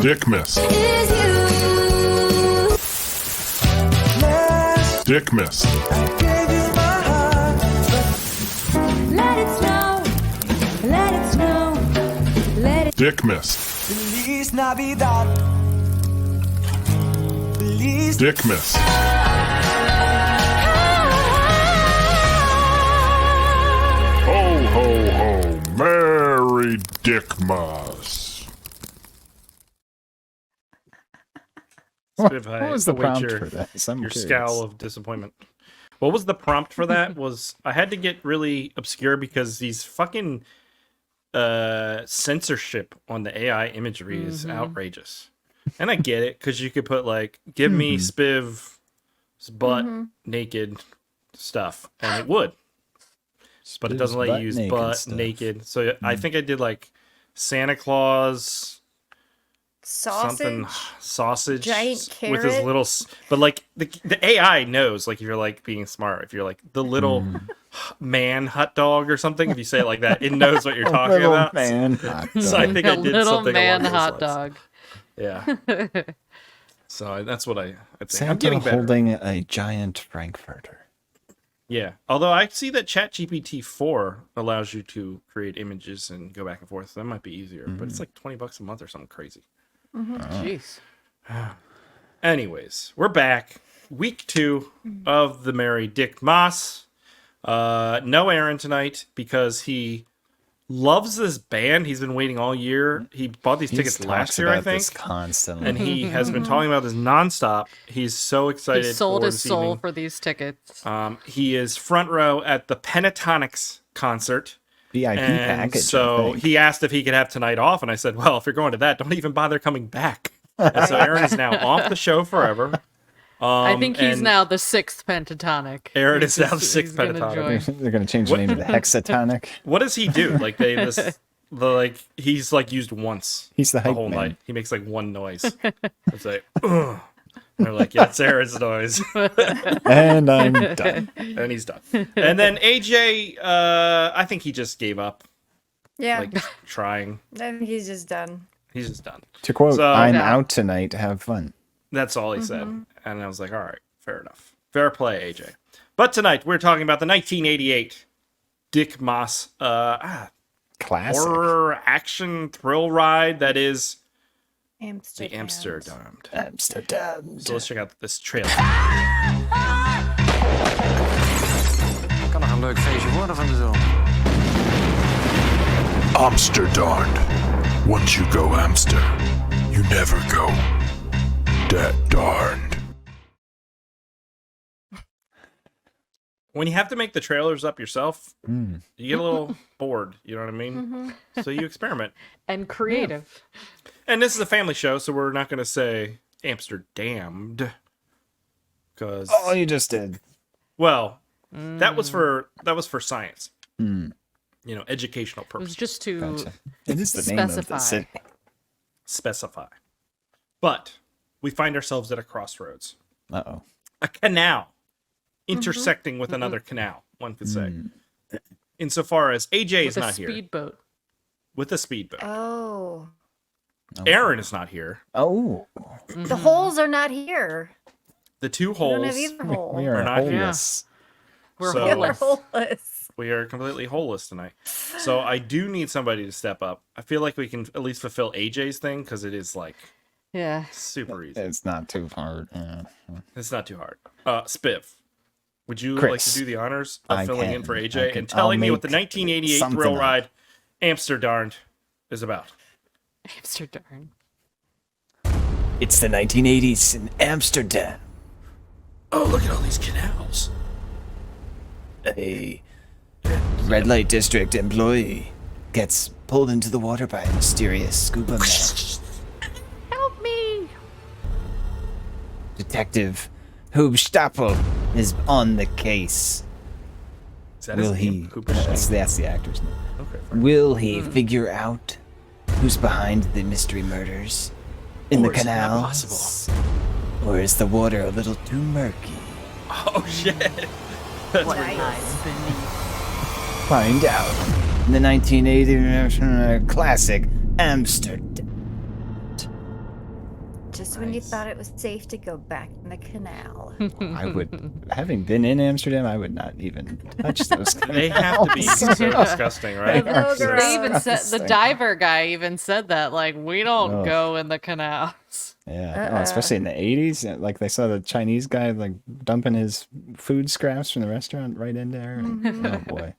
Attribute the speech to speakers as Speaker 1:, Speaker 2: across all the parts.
Speaker 1: Dickmas. Dickmas.
Speaker 2: Let it snow. Let it snow. Let it.
Speaker 1: Dickmas.
Speaker 3: Feliz Navidad. Feliz.
Speaker 1: Dickmas. Ho, ho, ho. Merry Dickmas.
Speaker 4: What was the prompt
Speaker 5: your,
Speaker 4: for that? I'm
Speaker 5: your
Speaker 4: curious.
Speaker 5: scowl of disappointment. What was the prompt for that? Was I had to get really obscure because these fucking censorship on the AI imagery is outrageous. And I get it, because you could put like, give me Spiv's butt naked stuff, and it would. But it doesn't let you use butt naked. So I think I did like Santa Claus something sausage
Speaker 6: Giant
Speaker 5: with his
Speaker 6: carrot?
Speaker 5: little but like the AI knows, like, if you're like being smart, if you're like the little man hot dog or something, if you say it like that, it knows what you're talking
Speaker 4: Little
Speaker 5: about.
Speaker 4: man hot
Speaker 5: So I
Speaker 4: dog.
Speaker 5: think
Speaker 7: A
Speaker 5: I did
Speaker 7: little
Speaker 5: something
Speaker 7: man
Speaker 5: along those
Speaker 7: hot
Speaker 5: lines.
Speaker 7: dog.
Speaker 5: Yeah. So that's what I think.
Speaker 4: Santa
Speaker 5: I'm getting better.
Speaker 4: holding a giant frankfurter.
Speaker 5: Yeah. Although I see that ChatGPT 4 allows you to create images and go back and forth. So that might be easier, but it's like $20 a month or something crazy.
Speaker 7: Jeez.
Speaker 5: Anyways, we're back. Week 2 of the Merry Dickmas. No Aaron tonight because he loves this band. He's been waiting all year. He bought these tickets last year, I think.
Speaker 4: This constantly.
Speaker 5: And he has been talking about this nonstop. He's so excited.
Speaker 7: He sold
Speaker 5: for
Speaker 7: his
Speaker 5: this
Speaker 7: soul
Speaker 5: evening.
Speaker 7: for these tickets.
Speaker 5: He is front row at the Pentatonics concert.
Speaker 4: VIP
Speaker 5: And
Speaker 4: package.
Speaker 5: so he asked if he could have tonight off, and I said, well, if you're going to that, don't even bother coming back. And so Aaron is now off the show forever.
Speaker 7: I think he's
Speaker 5: and
Speaker 7: now the 6th pentatonic.
Speaker 5: Aaron
Speaker 7: He's
Speaker 5: is now the
Speaker 7: just-
Speaker 5: 6th
Speaker 7: he's gonna
Speaker 5: pentatonic.
Speaker 7: join.
Speaker 4: They're going to change the name to the hexatonic.
Speaker 5: What does he do? Like he's like used once
Speaker 4: He's the
Speaker 5: the
Speaker 4: hype
Speaker 5: whole
Speaker 4: man.
Speaker 5: night. He makes like one noise. It's like, ugh. And they're like, yeah, it's Aaron's noise.
Speaker 4: And I'm done.
Speaker 5: And he's done. And then AJ, I think he just gave up,
Speaker 6: Yeah,
Speaker 5: like trying.
Speaker 6: I think he's just done.
Speaker 5: He's just done.
Speaker 4: To quote,
Speaker 5: So-
Speaker 4: I'm
Speaker 7: Yeah.
Speaker 4: out tonight. Have fun.
Speaker 5: That's all he said. And I was like, all right, fair enough. Fair play, AJ. But tonight, we're talking about the 1988 Dickmas
Speaker 4: Classic.
Speaker 5: horror action thrill ride that is the
Speaker 6: Amsterdam.
Speaker 5: Amsterdamned.
Speaker 4: Amsterdam.
Speaker 5: So let's check out this trailer.
Speaker 3: Kan nog een leuk feestje worden van de zomer.
Speaker 1: Amsterdamned. Once you go Amster, you never go that darned.
Speaker 5: When you have to make the trailers up yourself, you get a little bored. You know what I mean? So you experiment.
Speaker 7: And creative.
Speaker 5: And this is a family show, so we're not going to say Amsterdamned. Because,
Speaker 4: Oh, you just did.
Speaker 5: well, that was for science. You know, educational
Speaker 7: It was
Speaker 5: purposes.
Speaker 7: just to
Speaker 4: Gotcha. It is the name of
Speaker 7: specify.
Speaker 4: the city.
Speaker 5: Specify. But we find ourselves at a crossroads.
Speaker 4: Uh-oh.
Speaker 5: A canal intersecting with another canal, one could say. Insofar as AJ is
Speaker 7: with a
Speaker 5: not here.
Speaker 7: speedboat.
Speaker 5: With a speedboat.
Speaker 6: Oh,
Speaker 5: Aaron is not here.
Speaker 4: Oh.
Speaker 6: the holes are not here.
Speaker 5: The two
Speaker 6: We don't have
Speaker 5: holes.
Speaker 6: either hole.
Speaker 4: We
Speaker 5: We're
Speaker 4: are
Speaker 5: not here.
Speaker 4: homeless.
Speaker 7: We're
Speaker 5: So-
Speaker 6: We're
Speaker 7: homeless.
Speaker 6: holeless.
Speaker 5: We are completely holeless tonight. So I do need somebody to step up. I feel like we can at least fulfill AJ's thing because it is like
Speaker 7: Yeah.
Speaker 5: super easy.
Speaker 4: It's not too hard. Yeah.
Speaker 5: It's not too hard. Spiv, would you
Speaker 4: Chris,
Speaker 5: like to do the honors of
Speaker 4: I
Speaker 5: filling in
Speaker 4: can.
Speaker 5: for
Speaker 4: I
Speaker 5: AJ
Speaker 4: can.
Speaker 5: and telling
Speaker 4: I'll
Speaker 5: me what the
Speaker 4: make
Speaker 5: 1988
Speaker 4: something
Speaker 5: thrill
Speaker 4: up.
Speaker 5: ride Amsterdamned is about?
Speaker 7: Amsterdam.
Speaker 4: It's the 1980s in Amsterdam.
Speaker 5: Oh, look at all these canals.
Speaker 4: A red light district employee gets pulled into the water by a mysterious scuba man.
Speaker 7: Help me!
Speaker 4: Detective Hubstapel is on the case.
Speaker 5: Is that
Speaker 4: Will
Speaker 5: his
Speaker 4: he?
Speaker 5: name? Cooper's name?
Speaker 4: That's the actor's name.
Speaker 5: Okay, fine.
Speaker 4: Will he figure out who's behind the mystery murders in
Speaker 5: Or
Speaker 4: the
Speaker 5: is it not
Speaker 4: canals?
Speaker 5: possible?
Speaker 4: Or is the water a little too murky?
Speaker 5: Oh shit. That's
Speaker 7: What
Speaker 5: pretty good.
Speaker 7: lies beneath?
Speaker 4: Find out in the 1980 classic Amsterdam.
Speaker 6: Just when you thought it was safe to go back in the canal.
Speaker 4: I would, having been in Amsterdam, I would not even touch those.
Speaker 5: They have to be so disgusting, right?
Speaker 6: They are so
Speaker 7: They even said, the
Speaker 4: disgusting.
Speaker 7: diver guy even said that, like, we don't
Speaker 4: Ugh.
Speaker 7: go in the canals.
Speaker 4: Yeah, oh, especially in the 80s. Like they saw the Chinese guy like dumping his food scraps from the restaurant right in there. And, oh boy.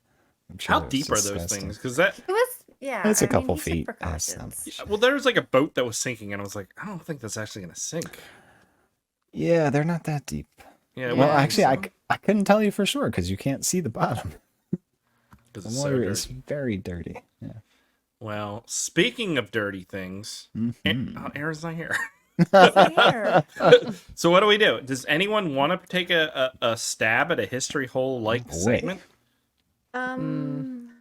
Speaker 4: I'm sure
Speaker 5: How
Speaker 4: it was
Speaker 5: deep are those
Speaker 4: disgusting.
Speaker 5: things? Because that,
Speaker 6: It was, yeah.
Speaker 4: It's a
Speaker 6: I mean,
Speaker 4: couple
Speaker 6: he took
Speaker 4: feet.
Speaker 6: precautions.
Speaker 5: well, there was like a boat that was sinking, and I was like, I don't think that's actually gonna sink.
Speaker 4: Yeah, they're not that deep.
Speaker 5: Yeah,
Speaker 4: Well,
Speaker 5: well,
Speaker 4: actually, I couldn't tell you for sure because you can't see the bottom.
Speaker 5: because
Speaker 4: The
Speaker 5: it's so
Speaker 4: water
Speaker 5: dirty.
Speaker 4: is very dirty. Yeah.
Speaker 5: Well, speaking of dirty things, Aaron's not here.
Speaker 6: Here.
Speaker 5: So what do we do? Does anyone want to take a stab at a history hole like
Speaker 4: Boy.
Speaker 5: segment?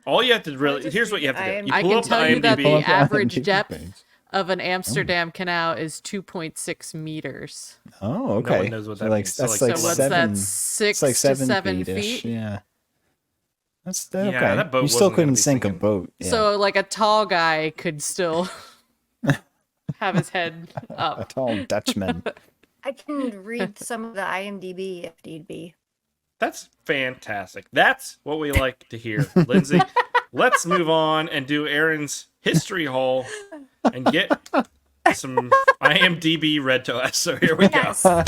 Speaker 5: All you have to really
Speaker 6: just
Speaker 5: here's what you have
Speaker 6: read
Speaker 5: to do. You
Speaker 7: I
Speaker 5: pull
Speaker 7: can
Speaker 5: up the
Speaker 7: tell you that
Speaker 5: IMDb.
Speaker 7: the
Speaker 4: up the
Speaker 7: average
Speaker 4: IMDb
Speaker 7: depth
Speaker 4: page.
Speaker 7: of an Amsterdam canal is 2.6 meters.
Speaker 4: Oh, okay.
Speaker 5: one knows what
Speaker 4: So
Speaker 5: that
Speaker 4: like
Speaker 5: means. So,
Speaker 4: that's
Speaker 5: like,
Speaker 4: like
Speaker 7: So what's
Speaker 4: seven.
Speaker 7: that, 6
Speaker 4: It's like
Speaker 7: to
Speaker 4: 7
Speaker 7: 7
Speaker 4: feet-ish.
Speaker 7: feet?
Speaker 4: Yeah. That's
Speaker 5: Yeah,
Speaker 4: okay.
Speaker 5: that boat
Speaker 4: You still
Speaker 5: wasn't gonna
Speaker 4: couldn't
Speaker 5: be
Speaker 4: sink a
Speaker 5: sinking.
Speaker 4: boat. Yeah.
Speaker 7: So like a tall guy could still have his head
Speaker 4: a
Speaker 7: up.
Speaker 4: tall Dutchman.
Speaker 6: I can read some of the IMDb if need be.
Speaker 5: That's fantastic. That's what we like to hear. Lindsay, let's move on and do Aaron's history hole and get some IMDb read to us. So here we
Speaker 6: Yes.
Speaker 5: go.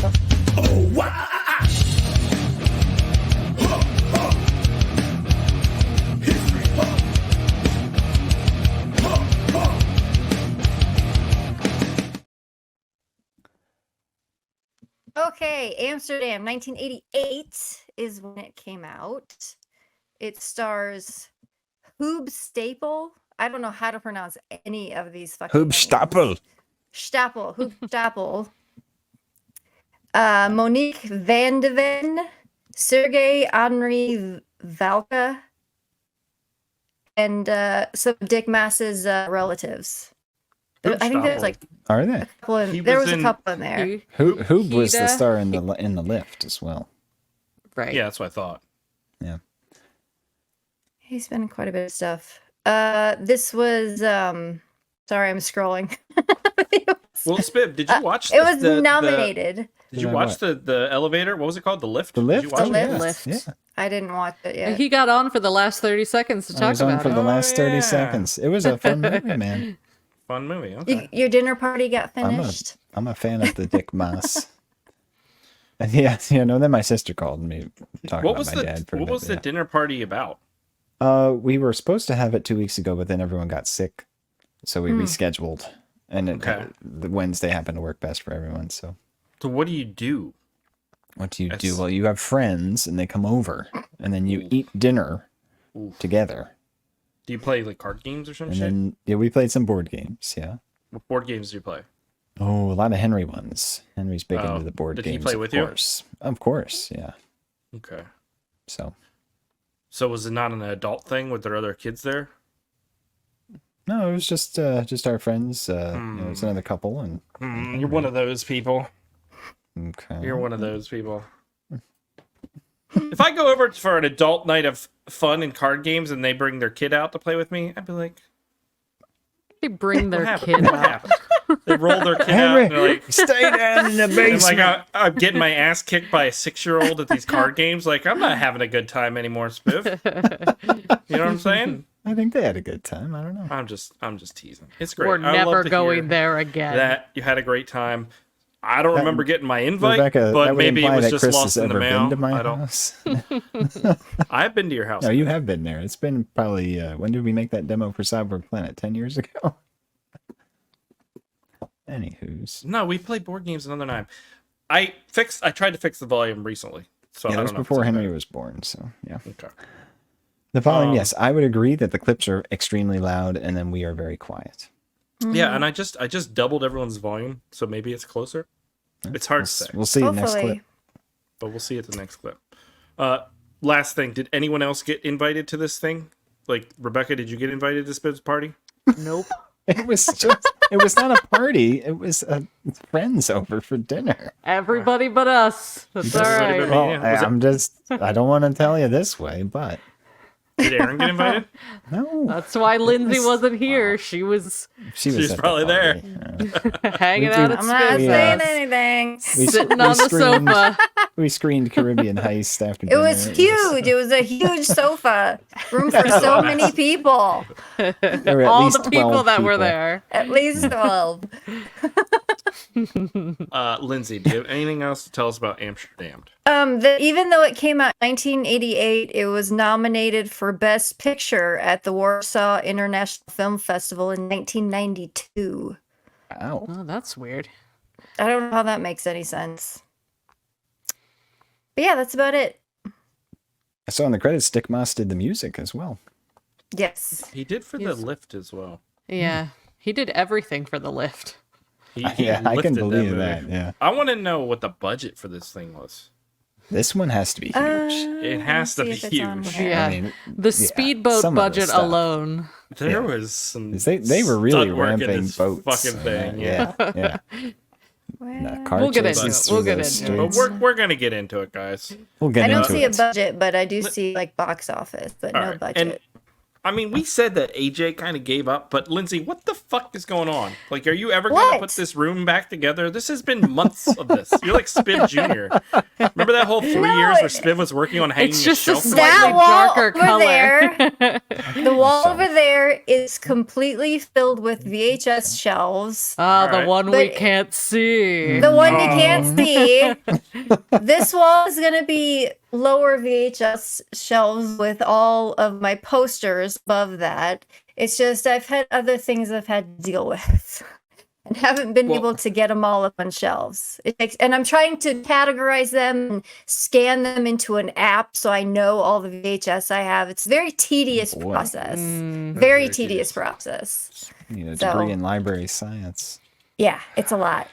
Speaker 6: Okay, Amsterdam, 1988 is when it came out. It stars Hoob Staple. I don't know how to pronounce any of these fucking names.
Speaker 4: Hoopstapel.
Speaker 6: Hoob Staple. Monique Van de Ven, Sergey Henri Valka, and some of Dick Mass's relatives. I think there's like
Speaker 4: Are they?
Speaker 6: a couple
Speaker 5: He
Speaker 6: in, there
Speaker 5: was
Speaker 6: was a
Speaker 5: in-
Speaker 6: couple in there.
Speaker 4: Who was the
Speaker 7: Hida.
Speaker 4: star in the lift as well?
Speaker 7: Right.
Speaker 5: Yeah, that's what I thought.
Speaker 4: Yeah.
Speaker 6: He's been in quite a bit of stuff. This was sorry, I'm scrolling.
Speaker 5: Well, Spiv, did you watch
Speaker 6: It was
Speaker 5: the-
Speaker 6: nominated.
Speaker 5: Did you
Speaker 4: Yeah,
Speaker 5: watch the elevator? What was it called? The lift?
Speaker 4: The
Speaker 5: Did
Speaker 4: lift.
Speaker 5: you watch
Speaker 4: Oh,
Speaker 5: it?
Speaker 6: The
Speaker 4: yes.
Speaker 7: lift.
Speaker 4: Yeah.
Speaker 6: I didn't watch it yet.
Speaker 7: He got on for the last 30 seconds to
Speaker 4: I
Speaker 7: talk
Speaker 4: was on
Speaker 7: about
Speaker 4: for
Speaker 7: it.
Speaker 4: the last 30
Speaker 5: yeah.
Speaker 4: seconds. It was a fun movie, man.
Speaker 5: Fun movie. Okay.
Speaker 6: Your dinner party got
Speaker 4: I'm
Speaker 6: finished.
Speaker 4: I'm a fan of the Dick Maas. And yeah, then my sister called me talking
Speaker 5: What
Speaker 4: about
Speaker 5: was
Speaker 4: my dad for a
Speaker 5: what
Speaker 4: bit,
Speaker 5: was the
Speaker 4: yeah.
Speaker 5: dinner party about?
Speaker 4: We were supposed to have it 2 weeks ago, but then everyone got sick, so we rescheduled. And
Speaker 5: Okay.
Speaker 4: the Wednesday happened to work best for everyone. So
Speaker 5: So what do you do?
Speaker 4: what do you do?
Speaker 5: That's-
Speaker 4: Well, you have friends, and they come over, and then you eat dinner
Speaker 5: Oof.
Speaker 4: together.
Speaker 5: Do you play like card games or some
Speaker 4: And
Speaker 5: shit?
Speaker 4: then yeah, we played some board games. Yeah.
Speaker 5: What board games do you play?
Speaker 4: Oh, a lot of Henry ones. Henry's big
Speaker 5: Oh,
Speaker 4: into the board
Speaker 5: did he
Speaker 4: games.
Speaker 5: play with you?
Speaker 4: Of course, yeah.
Speaker 5: Okay.
Speaker 4: So
Speaker 5: So was it not an adult thing? Were there other kids there?
Speaker 4: no, it was just our friends. It's another couple, and
Speaker 5: You're one of those people.
Speaker 4: okay.
Speaker 5: You're one of those people. If I go over for an adult night of fun and card games and they bring their kid out to play with me, I'd be like,
Speaker 7: They bring their
Speaker 5: what happened?
Speaker 7: kid
Speaker 5: What
Speaker 7: out.
Speaker 5: happened? They roll their kid out
Speaker 4: Henry,
Speaker 5: and they're like,
Speaker 4: stay down in the
Speaker 5: and
Speaker 4: basement.
Speaker 5: like I'm getting my ass kicked by a 6-year-old at these card games. Like I'm not having a good time anymore, Spiff. You know what I'm saying?
Speaker 4: I think they had a good time. I don't know.
Speaker 5: I'm just teasing. It's great.
Speaker 7: We're
Speaker 5: I love
Speaker 7: never
Speaker 5: to
Speaker 7: going
Speaker 5: hear
Speaker 7: there again.
Speaker 5: that you had a great time. I don't remember getting my invite,
Speaker 4: Rebecca, that
Speaker 5: but
Speaker 4: would
Speaker 5: maybe it
Speaker 4: imply
Speaker 5: was
Speaker 4: that
Speaker 5: just
Speaker 4: Chris
Speaker 5: lost
Speaker 4: has
Speaker 5: in the
Speaker 4: ever
Speaker 5: mail.
Speaker 4: been to my
Speaker 5: I don't.
Speaker 4: house.
Speaker 5: I've been to your house.
Speaker 4: No, you have been there. It's been probably when did we make that demo for Cyborg Planet? 10 years ago. Anywho's.
Speaker 5: No, we played board games another time. I tried to fix the volume recently, so
Speaker 4: Yeah,
Speaker 5: I
Speaker 4: that was
Speaker 5: don't know if
Speaker 4: before
Speaker 5: it's
Speaker 4: Henry
Speaker 5: better.
Speaker 4: was born. So yeah.
Speaker 5: Okay.
Speaker 4: The volume,
Speaker 5: Um,
Speaker 4: yes, I would agree that the clips are extremely loud, and then we are very quiet.
Speaker 5: Yeah, and I just doubled everyone's volume, so maybe it's closer. It's hard to say,
Speaker 4: We'll see you next
Speaker 6: Hopefully.
Speaker 4: clip.
Speaker 5: but we'll see at the next clip. Last thing, did anyone else get invited to this thing? Like Rebecca, did you get invited to Spiv's party?
Speaker 7: Nope.
Speaker 4: It was just, it was not a party. It was friends over for dinner.
Speaker 7: Everybody but us. That's all
Speaker 5: Everybody
Speaker 7: right.
Speaker 5: but me.
Speaker 4: Well,
Speaker 5: Yeah, was it-
Speaker 4: I don't want to tell you this way, but
Speaker 5: Did Aaron get invited?
Speaker 4: No,
Speaker 7: That's why Lindsay wasn't here. She was
Speaker 4: she's
Speaker 5: at the probably there.
Speaker 7: hanging
Speaker 4: We
Speaker 7: out
Speaker 4: do-
Speaker 7: at
Speaker 6: I'm not
Speaker 7: Spiv's
Speaker 6: saying
Speaker 7: house,
Speaker 6: anything.
Speaker 7: sitting on the sofa.
Speaker 4: We screened Caribbean Heist after
Speaker 6: It
Speaker 4: dinner.
Speaker 6: was huge. It was a huge sofa. Room for so many people.
Speaker 4: There were at
Speaker 7: All
Speaker 4: least
Speaker 7: the people
Speaker 4: 12
Speaker 7: that were
Speaker 4: people.
Speaker 7: there.
Speaker 6: At least 12.
Speaker 5: Lindsay, do you have anything else to tell us about Amsterdamned?
Speaker 6: Even though it came out in 1988, it was nominated for Best Picture at the Warsaw International Film Festival in 1992.
Speaker 4: Wow.
Speaker 7: Oh, that's weird.
Speaker 6: I don't know how that makes any sense. But yeah, that's about it.
Speaker 4: I saw in the credits Dick Moss did the music as well.
Speaker 6: Yes.
Speaker 5: He did for the
Speaker 7: Yes.
Speaker 5: lift as well.
Speaker 7: Yeah, he did everything for the lift.
Speaker 5: He
Speaker 4: Yeah, I can
Speaker 5: lifted
Speaker 4: believe
Speaker 5: movie.
Speaker 4: that. Yeah,
Speaker 5: I want to know what the budget for this thing was.
Speaker 4: this one has to be huge.
Speaker 5: It has to be
Speaker 6: see if it's on
Speaker 5: huge.
Speaker 6: here.
Speaker 7: Yeah,
Speaker 4: I mean,
Speaker 7: the speedboat
Speaker 4: some of the
Speaker 7: budget
Speaker 4: stuff.
Speaker 7: alone.
Speaker 5: There
Speaker 4: Yeah.
Speaker 5: was some.
Speaker 4: They were really
Speaker 5: stunt work in
Speaker 4: ramping
Speaker 5: this
Speaker 4: boats.
Speaker 5: fucking thing. Yeah.
Speaker 4: yeah.
Speaker 6: Well,
Speaker 4: Car
Speaker 7: We'll get
Speaker 4: chases
Speaker 7: into it.
Speaker 4: through
Speaker 7: We'll get
Speaker 4: those
Speaker 7: into it.
Speaker 5: But
Speaker 4: streets.
Speaker 5: we're gonna get into it, guys.
Speaker 4: We'll get
Speaker 6: I don't
Speaker 4: into
Speaker 6: see a
Speaker 4: it.
Speaker 6: budget, but I do see like box office, but
Speaker 5: All
Speaker 6: no
Speaker 5: right.
Speaker 6: budget.
Speaker 5: And I mean, we said that AJ kind of gave up, but Lindsay, what the fuck is going on? Like, are you ever gonna
Speaker 6: What?
Speaker 5: put this room back together? This has been months of this. You're like Spiv Jr. Remember that whole 3 years where Spiv was working on hanging
Speaker 7: It's
Speaker 5: the
Speaker 7: just a
Speaker 5: shelf?
Speaker 7: slightly
Speaker 6: that wall
Speaker 7: darker
Speaker 6: over
Speaker 7: color.
Speaker 6: there, the wall over there is completely filled with VHS shelves.
Speaker 7: Ah, the
Speaker 5: Alright.
Speaker 7: one we
Speaker 6: But-
Speaker 7: can't see.
Speaker 6: The one you can't see. This wall is going to be lower VHS shelves with all of my posters above that. It's just I've had other things I've had to deal with and haven't been
Speaker 5: Well-
Speaker 6: able to get them all up on shelves. And I'm trying to categorize them and scan them into an app so I know all the VHS I have. It's a very tedious
Speaker 4: Boy.
Speaker 6: process.
Speaker 7: Mm.
Speaker 6: Very
Speaker 5: very
Speaker 6: tedious
Speaker 5: tedious.
Speaker 6: process.
Speaker 4: You know,
Speaker 6: So-
Speaker 4: degree in library science.
Speaker 6: Yeah, it's a lot.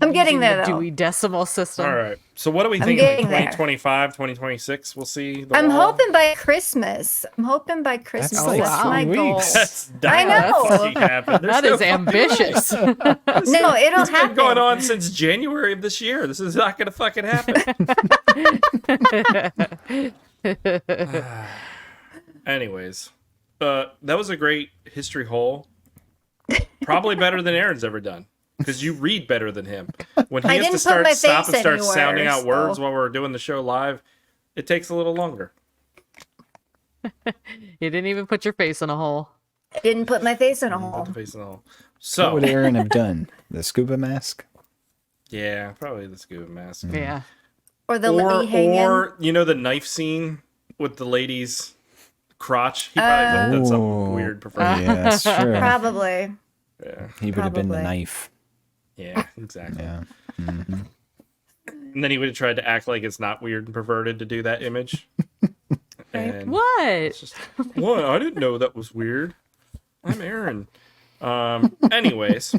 Speaker 6: I'm getting
Speaker 7: Using
Speaker 6: there
Speaker 7: the
Speaker 6: though.
Speaker 7: Dewey Decimal System.
Speaker 5: All right. So what do we
Speaker 6: I'm
Speaker 5: think? Like
Speaker 6: getting there.
Speaker 5: 2025, 2026? We'll see. The
Speaker 6: I'm
Speaker 5: wall?
Speaker 6: hoping by Christmas. I'm hoping by Christmas.
Speaker 4: like
Speaker 6: That's
Speaker 7: wow.
Speaker 6: my
Speaker 4: 3
Speaker 6: goal.
Speaker 4: weeks.
Speaker 5: That's
Speaker 6: I know.
Speaker 5: fucking happen. There's
Speaker 7: That
Speaker 5: no
Speaker 7: is
Speaker 5: fucking
Speaker 7: ambitious.
Speaker 6: No, it'll
Speaker 5: It's been
Speaker 6: happen.
Speaker 5: going on since January of this year. This is not gonna fucking happen. Anyways, that was a great history hole. Probably better than Aaron's ever done because you read better than him. When he
Speaker 6: I
Speaker 5: has to
Speaker 6: didn't put
Speaker 5: start
Speaker 6: my
Speaker 5: stop
Speaker 6: face
Speaker 5: and start
Speaker 6: anywhere,
Speaker 5: sounding out words
Speaker 6: so-
Speaker 5: while we're doing the show live, it takes a little longer.
Speaker 7: You didn't even put your face in a hole.
Speaker 6: I didn't put my face in a
Speaker 5: Put
Speaker 6: hole.
Speaker 5: the face in the hole.
Speaker 4: What
Speaker 5: So
Speaker 4: would Aaron have done? The scuba mask?
Speaker 5: yeah, probably the scuba mask.
Speaker 7: Yeah.
Speaker 6: Or the let
Speaker 5: Or
Speaker 6: me hang in.
Speaker 5: or you know the knife scene with the lady's crotch. He probably would have done something
Speaker 4: Oh.
Speaker 5: weird. Preferred.
Speaker 4: Yeah, that's true.
Speaker 6: Probably.
Speaker 5: Yeah,
Speaker 4: He would have been the
Speaker 6: Probably.
Speaker 4: knife.
Speaker 5: yeah, exactly.
Speaker 4: Yeah.
Speaker 5: And then he would have tried to act like it's not weird and perverted to do that image. And
Speaker 7: What?
Speaker 5: it's just, what? I didn't know that was weird. I'm Aaron. Anyways,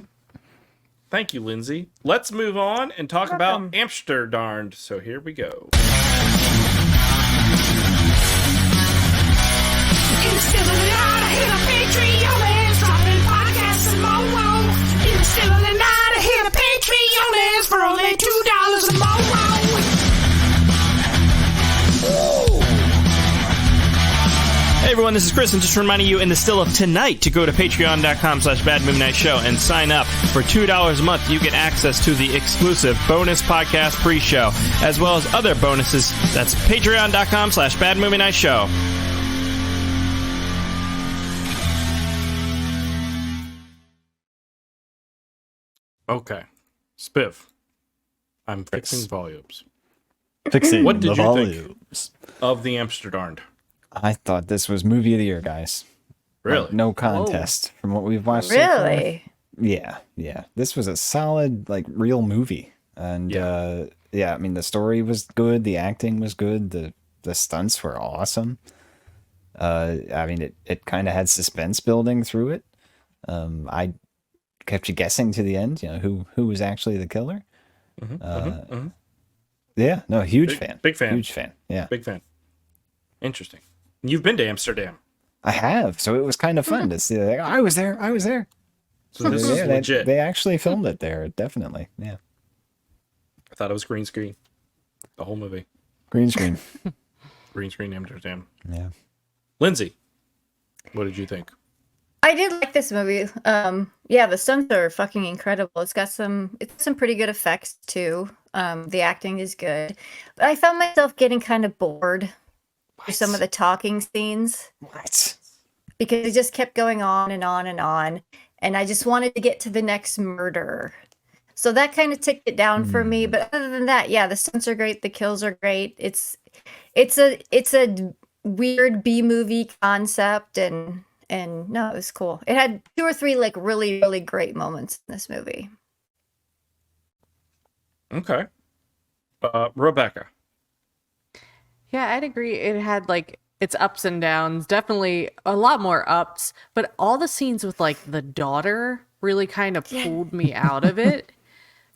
Speaker 5: thank you, Lindsay. Let's move on and talk about Amsterdamned. So here we go. Hey everyone, this is Chris, and just reminding you in the still of tonight to go to patreon.com/badmovienightshow and sign up. For $2 a month, you get access to the exclusive bonus podcast pre-show, as well as other bonuses. That's patreon.com/badmovienightshow. Okay. Spiv. I'm fixing volumes.
Speaker 4: Fixing
Speaker 5: What did
Speaker 4: the
Speaker 5: you think?
Speaker 4: volumes.
Speaker 5: Of the Amsterdamned.
Speaker 4: I thought this was movie of the year, guys.
Speaker 5: Really?
Speaker 4: Like, no contest from what we've watched. so far.
Speaker 6: Really?
Speaker 4: Yeah. This was a solid, like, real movie. And yeah, I mean, the story was good, the acting was good, the stunts were awesome. I mean, it kind of had suspense building through it. I kept you guessing to the end, you know, who was actually the killer. Yeah, no, huge fan.
Speaker 5: big fan.
Speaker 4: Huge fan. Yeah.
Speaker 5: Big fan. Interesting. You've been to Amsterdam.
Speaker 4: I have, so it was kind of fun to see. Like, I was there.
Speaker 5: So this
Speaker 4: Yeah,
Speaker 5: is
Speaker 4: they-
Speaker 5: legit.
Speaker 4: They actually filmed it there, definitely. Yeah.
Speaker 5: I thought it was green screen. The whole movie.
Speaker 4: Green screen.
Speaker 5: Green screen Amsterdam.
Speaker 4: Yeah.
Speaker 5: Lindsay, what did you think?
Speaker 6: I did like this movie. Yeah, the stunts are fucking incredible. It's got some pretty good effects too. The acting is good. But I found myself getting kind of bored with some of the talking scenes
Speaker 4: What?
Speaker 6: because it just kept going on and on and on. And I just wanted to get to the next murder. So that kind of ticked it down for me. But other than that, yeah, the stunts are great. The kills are great. It's a weird B movie concept and no, it was cool. It had 2 or 3 like really, really great moments in this movie.
Speaker 5: Okay. Rebecca.
Speaker 7: Yeah, I'd agree. It had like its ups and downs, definitely a lot more ups, but all the scenes with like the daughter really kind of pulled me out of it.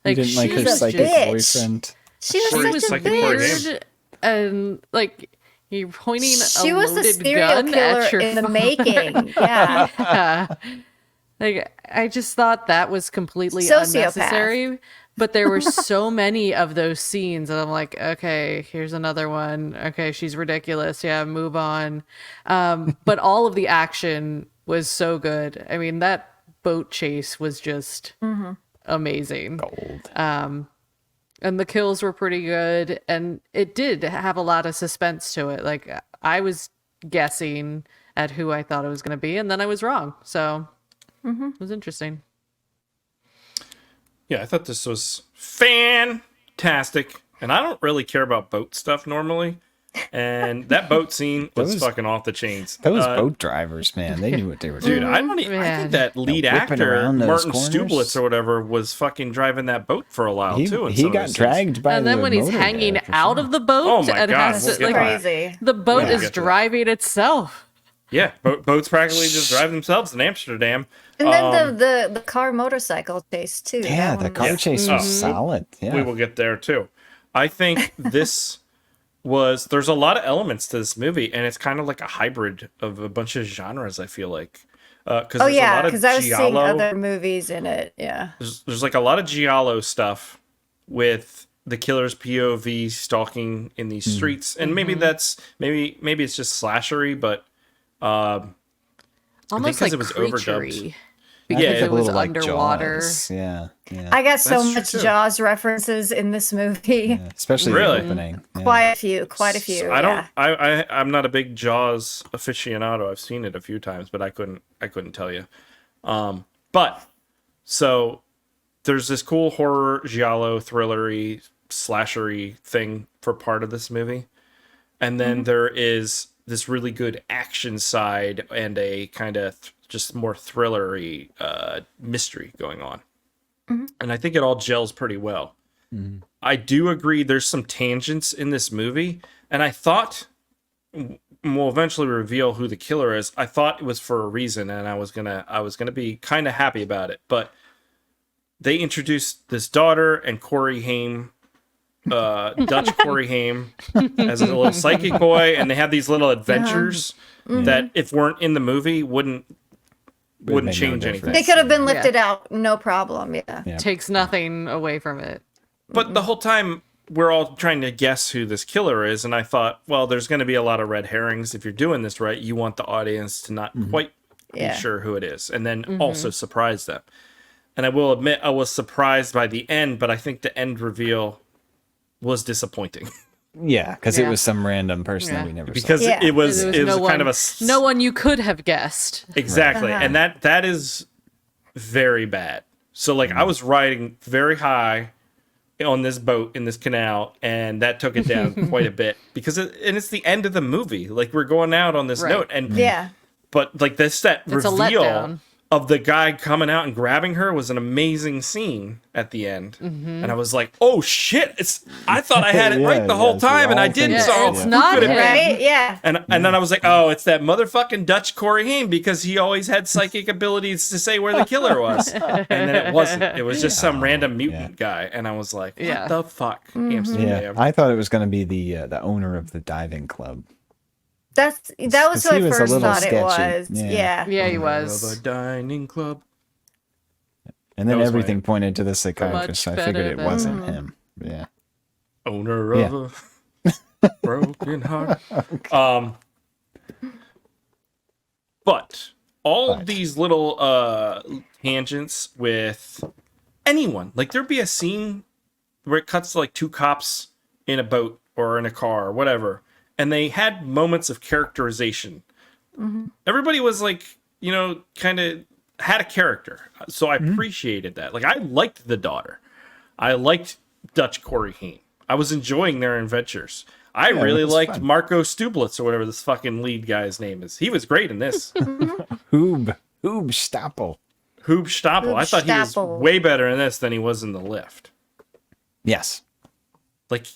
Speaker 4: You didn't like
Speaker 7: she
Speaker 4: her
Speaker 7: was
Speaker 4: psychic
Speaker 6: bitch.
Speaker 4: boyfriend?
Speaker 6: She was
Speaker 5: She was
Speaker 6: such a
Speaker 5: psychic boy
Speaker 6: bitch.
Speaker 5: game.
Speaker 7: and like you're pointing
Speaker 6: She
Speaker 7: a
Speaker 6: was the
Speaker 7: loaded
Speaker 6: serial
Speaker 7: gun
Speaker 6: killer
Speaker 7: at your
Speaker 6: in the
Speaker 7: phone.
Speaker 6: making. Yeah.
Speaker 7: Yeah. Like I just thought that was completely
Speaker 6: Sociopath.
Speaker 7: unnecessary. But there were so many of those scenes, and I'm like, okay, here's another one. Okay, she's ridiculous. Yeah, move on. But all of the action was so good. I mean, that boat chase was just amazing.
Speaker 4: Gold.
Speaker 7: And the kills were pretty good, and it did have a lot of suspense to it. Like I was guessing at who I thought it was going to be, and then I was wrong. So it was interesting.
Speaker 5: Yeah, I thought this was fantastic. And I don't really care about boat stuff normally. And that boat scene was
Speaker 4: Those-
Speaker 5: fucking off the chains.
Speaker 4: Those boat drivers, man, they knew what they were
Speaker 5: Dude,
Speaker 4: doing.
Speaker 5: I don't. I
Speaker 7: Man.
Speaker 5: think that lead
Speaker 4: whipping
Speaker 5: actor
Speaker 4: around those
Speaker 5: Martin
Speaker 4: corners.
Speaker 5: Stublitz or whatever was fucking driving that boat for a while
Speaker 4: He,
Speaker 5: too. in
Speaker 4: he
Speaker 5: some of
Speaker 4: got
Speaker 5: those scenes.
Speaker 4: dragged by
Speaker 7: And then
Speaker 4: the
Speaker 7: when he's
Speaker 4: motor
Speaker 7: hanging
Speaker 4: there, for
Speaker 7: out
Speaker 4: sure.
Speaker 7: of the boat
Speaker 5: Oh my
Speaker 7: and
Speaker 5: God,
Speaker 7: has
Speaker 5: we'll
Speaker 7: to
Speaker 5: get
Speaker 7: like
Speaker 5: that.
Speaker 6: Crazy.
Speaker 7: the boat
Speaker 5: Yeah.
Speaker 7: is
Speaker 5: Get to that.
Speaker 7: driving itself.
Speaker 5: Yeah, boats practically just drive themselves in Amsterdam.
Speaker 6: And then the car motorcycle chase too.
Speaker 4: Yeah,
Speaker 6: That
Speaker 4: the
Speaker 6: one
Speaker 4: car
Speaker 6: was-
Speaker 4: chase was solid. Yeah.
Speaker 5: We will get there too. I think this there's a lot of elements to this movie, and it's kind of like a hybrid of a bunch of genres. I feel like because
Speaker 6: Oh
Speaker 5: there's a
Speaker 6: yeah,
Speaker 5: lot of
Speaker 6: because I was seeing
Speaker 5: giallo.
Speaker 6: other movies in it. Yeah.
Speaker 5: There's like a lot of giallo stuff with the killer's POV stalking in these streets, and maybe that's maybe it's just slashery, but
Speaker 7: Almost
Speaker 5: because
Speaker 7: like
Speaker 5: it was
Speaker 7: creaturey.
Speaker 5: overdubbed.
Speaker 4: I
Speaker 7: Because
Speaker 4: think
Speaker 5: it
Speaker 7: it was
Speaker 4: a little like
Speaker 7: underwater.
Speaker 4: Jaws. Yeah, yeah.
Speaker 6: I got so
Speaker 5: That's
Speaker 6: much
Speaker 5: true, too.
Speaker 6: Jaws references in this movie.
Speaker 4: Yeah, especially
Speaker 5: Really?
Speaker 4: the opening. Yeah.
Speaker 6: Quite a few.
Speaker 5: So I don't. I'm not a big Jaws aficionado. I've seen it a few times, but I couldn't tell you. But so there's this cool horror giallo thrillery slashery thing for part of this movie, and then there is this really good action side and a kind of just more thrillery mystery going on, and I think it all gels pretty well. I do agree there's some tangents in this movie, and I thought we'll eventually reveal who the killer is. I thought it was for a reason, and I was gonna be kind of happy about it. But they introduced this daughter and Corey Haim, Dutch Corey Haim, as a little psychic boy, and they had these little adventures that, if weren't in the movie, wouldn't
Speaker 4: make no
Speaker 5: change anything.
Speaker 4: difference.
Speaker 6: They could have been lifted out, no problem. Yeah.
Speaker 4: Yeah.
Speaker 7: Takes nothing away from it.
Speaker 5: But the whole time we're all trying to guess who this killer is, and I thought, well, there's going to be a lot of red herrings. If you're doing this right, you want the audience to not quite
Speaker 6: Yeah.
Speaker 5: be sure who it is, and then also surprise them. And I will admit, I was surprised by the end, but I think the end reveal was disappointing
Speaker 4: Yeah, because it
Speaker 7: Yeah.
Speaker 4: was some random person
Speaker 7: Yeah.
Speaker 4: that we never
Speaker 5: because
Speaker 4: saw.
Speaker 6: Yeah.
Speaker 5: it was
Speaker 7: There was no
Speaker 5: kind of
Speaker 7: one,
Speaker 5: a
Speaker 7: no one you could have guessed.
Speaker 5: exactly,
Speaker 6: Uh-huh.
Speaker 5: and that is very bad. So like I was riding very high on this boat in this canal, and that took it down quite a bit because it's the end of the movie. Like we're going out on this
Speaker 7: Right.
Speaker 5: note, and
Speaker 6: Yeah.
Speaker 5: but like that
Speaker 7: It's a
Speaker 5: reveal
Speaker 7: letdown.
Speaker 5: of the guy coming out and grabbing her was an amazing scene at the end, and I was like, "Oh shit! I thought I had it
Speaker 4: Yeah,
Speaker 5: right the whole
Speaker 4: yeah, so
Speaker 5: time, and I
Speaker 4: all
Speaker 5: didn't."
Speaker 4: things-
Speaker 5: So
Speaker 7: Yeah,
Speaker 5: who
Speaker 7: it's not
Speaker 5: could it
Speaker 7: him.
Speaker 5: be?
Speaker 6: Right? Yeah.
Speaker 5: And then I was like, "Oh, it's that motherfucking Dutch Corey Haim because he always had psychic abilities to say where the killer was." And then it wasn't. It was just some random mutant guy, and I was like, "What
Speaker 7: Yeah.
Speaker 5: the fuck?"
Speaker 4: Yeah,
Speaker 5: Amsterdam.
Speaker 4: I thought it was going to be the owner of the diving club.
Speaker 6: That was
Speaker 4: 'Cause
Speaker 6: who I
Speaker 4: he was a
Speaker 6: first
Speaker 4: little
Speaker 6: thought it
Speaker 4: sketchy.
Speaker 6: was.
Speaker 4: Yeah.
Speaker 6: Yeah.
Speaker 7: Yeah, he
Speaker 5: Of
Speaker 7: was.
Speaker 5: a dining club.
Speaker 4: And then
Speaker 5: That was my-
Speaker 4: everything pointed to the psychiatrist. So I
Speaker 7: Much
Speaker 4: figured
Speaker 7: better
Speaker 4: it wasn't
Speaker 7: than-
Speaker 4: him. Yeah.
Speaker 5: Owner of a broken heart. But all of these little tangents with anyone, like there'd be a scene where it cuts to like two cops in a boat or in a car or whatever, and they had moments of characterization. Everybody was like, you know, kind of had a character, so I appreciated that. Like I liked the daughter, I liked Dutch Corey Haim. I was enjoying their adventures. I really
Speaker 4: it was
Speaker 5: liked
Speaker 4: fun.
Speaker 5: Marco Stublitz or whatever this fucking lead guy's name is. He was great in this.
Speaker 4: Hoob Stappel.
Speaker 5: Hoob Stappel. I thought he was
Speaker 6: Stappel.
Speaker 5: way better in this than he was in The Lift.
Speaker 4: Yes.
Speaker 5: Like,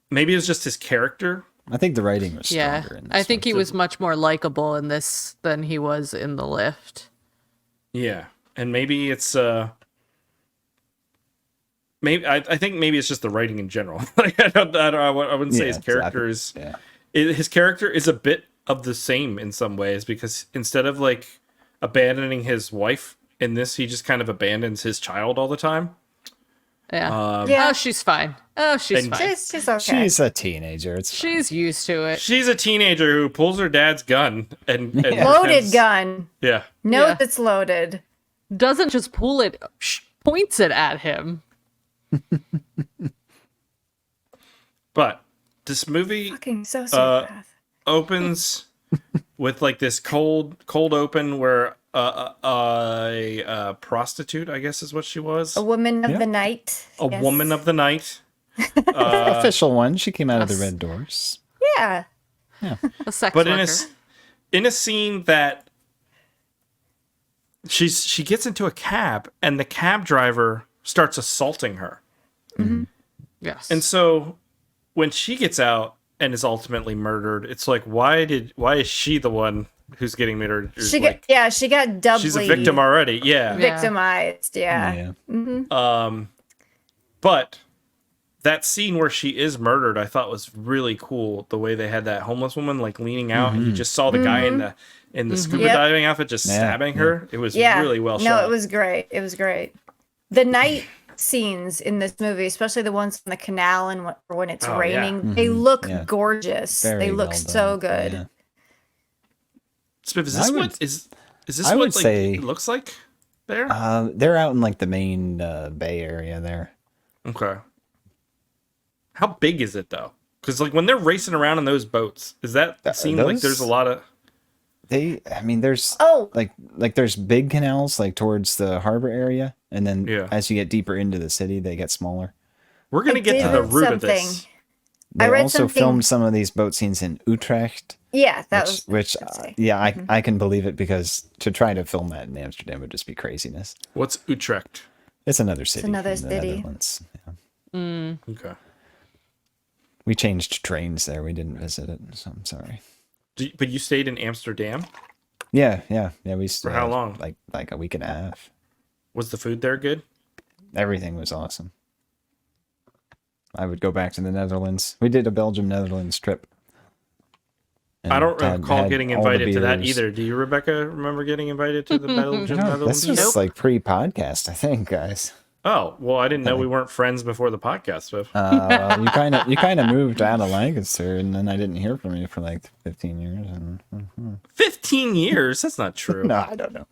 Speaker 5: maybe it was just his character.
Speaker 4: I think the writing was
Speaker 7: Yeah,
Speaker 4: stronger in this
Speaker 7: I think
Speaker 4: one.
Speaker 7: he was much more likable in this than he was in The Lift.
Speaker 5: Yeah. And maybe it's maybe I think maybe it's just the writing in general. Like I wouldn't say his character is his character is a bit of the same in some ways, because instead of like abandoning his wife in this, he just kind of abandons his child all the time.
Speaker 7: Yeah.
Speaker 6: Yeah.
Speaker 7: Oh, she's fine. Oh, she's
Speaker 5: And-
Speaker 7: fine.
Speaker 6: She's okay.
Speaker 4: She's a teenager. It's
Speaker 7: She's used to it.
Speaker 5: She's a teenager who pulls her dad's gun and
Speaker 6: Loaded
Speaker 5: pretends-
Speaker 6: gun.
Speaker 5: Yeah.
Speaker 6: Knows
Speaker 7: Yeah.
Speaker 6: it's loaded.
Speaker 7: Doesn't just pull it, points it at him.
Speaker 5: But this movie
Speaker 6: Fucking sociopath.
Speaker 5: opens with like this cold open where a prostitute, I guess is what she was,
Speaker 6: A woman of the night.
Speaker 5: a
Speaker 6: Yes.
Speaker 5: woman of the night.
Speaker 4: official one. She came out of the red doors.
Speaker 6: Yeah.
Speaker 7: A sex
Speaker 5: But
Speaker 7: worker.
Speaker 5: in a scene that she gets into a cab and the cab driver starts assaulting her.
Speaker 7: Yes.
Speaker 5: And so when she gets out and is ultimately murdered, it's like why is she the one who's getting murdered?
Speaker 6: She
Speaker 5: Like,
Speaker 6: got doubly
Speaker 5: she's a victim already. Yeah.
Speaker 6: victimized. Yeah.
Speaker 5: But that scene where she is murdered, I thought was really cool. The way they had that homeless woman like leaning out, and you just saw the guy in the scuba
Speaker 6: Yep.
Speaker 5: diving outfit just
Speaker 4: Yeah,
Speaker 5: stabbing her. It was
Speaker 6: Yeah.
Speaker 5: really well
Speaker 6: No,
Speaker 5: shot.
Speaker 6: it was great. It was great. The night scenes in this movie, especially the ones on the canal and when it's
Speaker 5: Oh, yeah.
Speaker 6: raining, they look
Speaker 4: Yeah.
Speaker 6: gorgeous.
Speaker 4: Very
Speaker 6: they look
Speaker 4: well
Speaker 6: so
Speaker 4: done.
Speaker 6: good.
Speaker 4: Yeah.
Speaker 5: Spiv, is
Speaker 4: I
Speaker 5: this
Speaker 4: would-
Speaker 5: what is this
Speaker 4: I
Speaker 5: what
Speaker 4: would
Speaker 5: like
Speaker 4: say-
Speaker 5: it looks like there?
Speaker 4: They're out in like the main Bay Area there.
Speaker 5: Okay. How big is it though? Because like when they're racing around in those boats, is that seem like
Speaker 4: those-
Speaker 5: there's a lot of
Speaker 4: There's
Speaker 6: Oh,
Speaker 4: like there's big canals like towards the harbor area, and then
Speaker 5: Yeah.
Speaker 4: as you get deeper into the city, they get smaller.
Speaker 5: we're gonna
Speaker 6: I
Speaker 5: get to
Speaker 6: did
Speaker 5: the
Speaker 6: read
Speaker 5: root of this.
Speaker 6: something.
Speaker 4: They
Speaker 6: I read
Speaker 4: also
Speaker 6: something-
Speaker 4: filmed some of these boat scenes in Utrecht,
Speaker 6: yeah, that was
Speaker 4: which
Speaker 6: say.
Speaker 4: yeah, I can believe it, because to try to film that in Amsterdam would just be craziness.
Speaker 5: What's Utrecht?
Speaker 4: It's another city.
Speaker 6: another
Speaker 4: from the
Speaker 6: city.
Speaker 4: Netherlands. Yeah.
Speaker 5: Okay.
Speaker 4: We changed trains there. We didn't visit it, so I'm sorry.
Speaker 5: But you stayed in Amsterdam?
Speaker 4: Yeah. We
Speaker 5: For how long?
Speaker 4: Like a week and a half.
Speaker 5: Was the food there good?
Speaker 4: Everything was awesome. I would go back to the Netherlands. We did a Belgium-Netherlands trip. And
Speaker 5: I don't recall
Speaker 4: had
Speaker 5: getting
Speaker 4: all the
Speaker 5: invited to that
Speaker 4: beers.
Speaker 5: either. Do you, Rebecca, remember getting invited to the Belgium
Speaker 4: No,
Speaker 5: Netherlands?
Speaker 4: this was
Speaker 7: Nope.
Speaker 4: like pre-podcast, I think, guys.
Speaker 5: Oh, well, I didn't know we weren't friends before the podcast. So.
Speaker 4: Well, you kind of moved out of Lancaster, and then I didn't hear from you for like 15 years. And
Speaker 5: 15 years? That's not true.
Speaker 4: no, I don't know.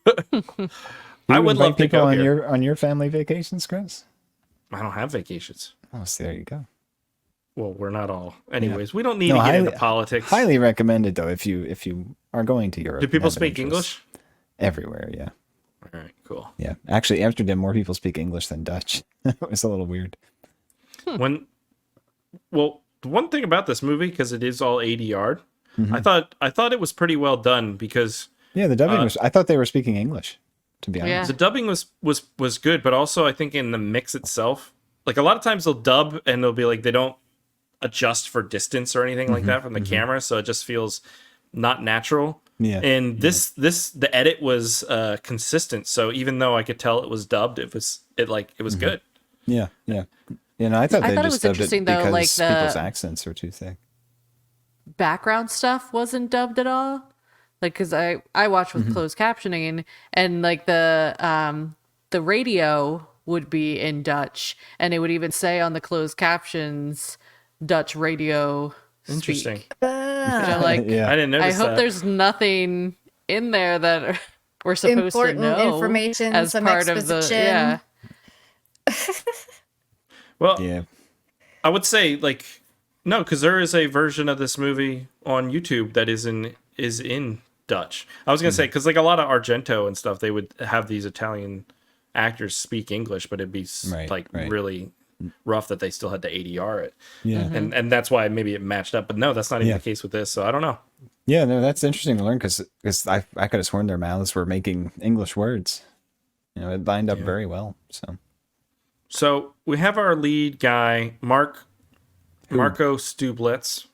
Speaker 5: I
Speaker 4: You
Speaker 5: would
Speaker 4: invite
Speaker 5: love to
Speaker 4: people
Speaker 5: go
Speaker 4: on
Speaker 5: here.
Speaker 4: on your family vacations, Chris.
Speaker 5: I don't have vacations.
Speaker 4: Oh, so there you go.
Speaker 5: Well, we're not all. Anyways, we don't need
Speaker 4: No,
Speaker 5: to get
Speaker 4: highly-
Speaker 5: into politics.
Speaker 4: Highly recommended though if you are going to Europe.
Speaker 5: Do
Speaker 4: and
Speaker 5: people
Speaker 4: have an
Speaker 5: speak
Speaker 4: interest.
Speaker 5: English?
Speaker 4: Everywhere? Yeah,
Speaker 5: All right, cool.
Speaker 4: yeah. Actually, Amsterdam, more people speak English than Dutch. It was a little weird.
Speaker 5: When, well, the one thing about this movie, because it is all ADR,
Speaker 4: Mm-hmm.
Speaker 5: I thought it was pretty well done because
Speaker 4: Yeah, the dubbing was. I thought they were speaking English. To be
Speaker 7: Yeah.
Speaker 4: honest.
Speaker 5: the dubbing was good, but also I think in the mix itself, like a lot of times they'll dub and they'll be like they don't adjust for distance or anything like that from the camera, so it just feels not natural.
Speaker 4: Yeah.
Speaker 5: And this the edit was consistent, so even though I could tell it was dubbed, it was good.
Speaker 4: Yeah, yeah. You know, I thought
Speaker 7: I
Speaker 4: they
Speaker 7: thought it
Speaker 4: just
Speaker 7: was
Speaker 4: dubbed it
Speaker 7: interesting, though,
Speaker 4: because
Speaker 7: like the-
Speaker 4: people's accents were too thick.
Speaker 7: Background stuff wasn't dubbed at all. Like, because I watched with closed captioning, and like the radio would be in Dutch, and it would even say on the closed captions Dutch radio.
Speaker 5: Interesting.
Speaker 7: Speak. Which I'm like,
Speaker 4: Yeah.
Speaker 5: I didn't
Speaker 7: I
Speaker 5: notice
Speaker 7: hope
Speaker 5: that.
Speaker 7: there's nothing in there that we're supposed
Speaker 6: Important
Speaker 7: to know
Speaker 6: information,
Speaker 7: as
Speaker 6: some
Speaker 7: part of the
Speaker 6: exposition.
Speaker 5: Well,
Speaker 4: Yeah.
Speaker 5: I would say like no, because there is a version of this movie on YouTube that is in Dutch. I was gonna say because like a lot of Argento and stuff, they would have these Italian actors speak English, but it'd be
Speaker 4: Right.
Speaker 5: really rough that they still had to ADR it.
Speaker 4: Yeah.
Speaker 5: And that's why maybe it matched up. But no, that's not even the case with this. So I don't know.
Speaker 4: Yeah, no, that's interesting to learn because I could have sworn their mouths were making English words. You know, it lined up very well.
Speaker 5: So we have our lead guy, Marco Stublitz.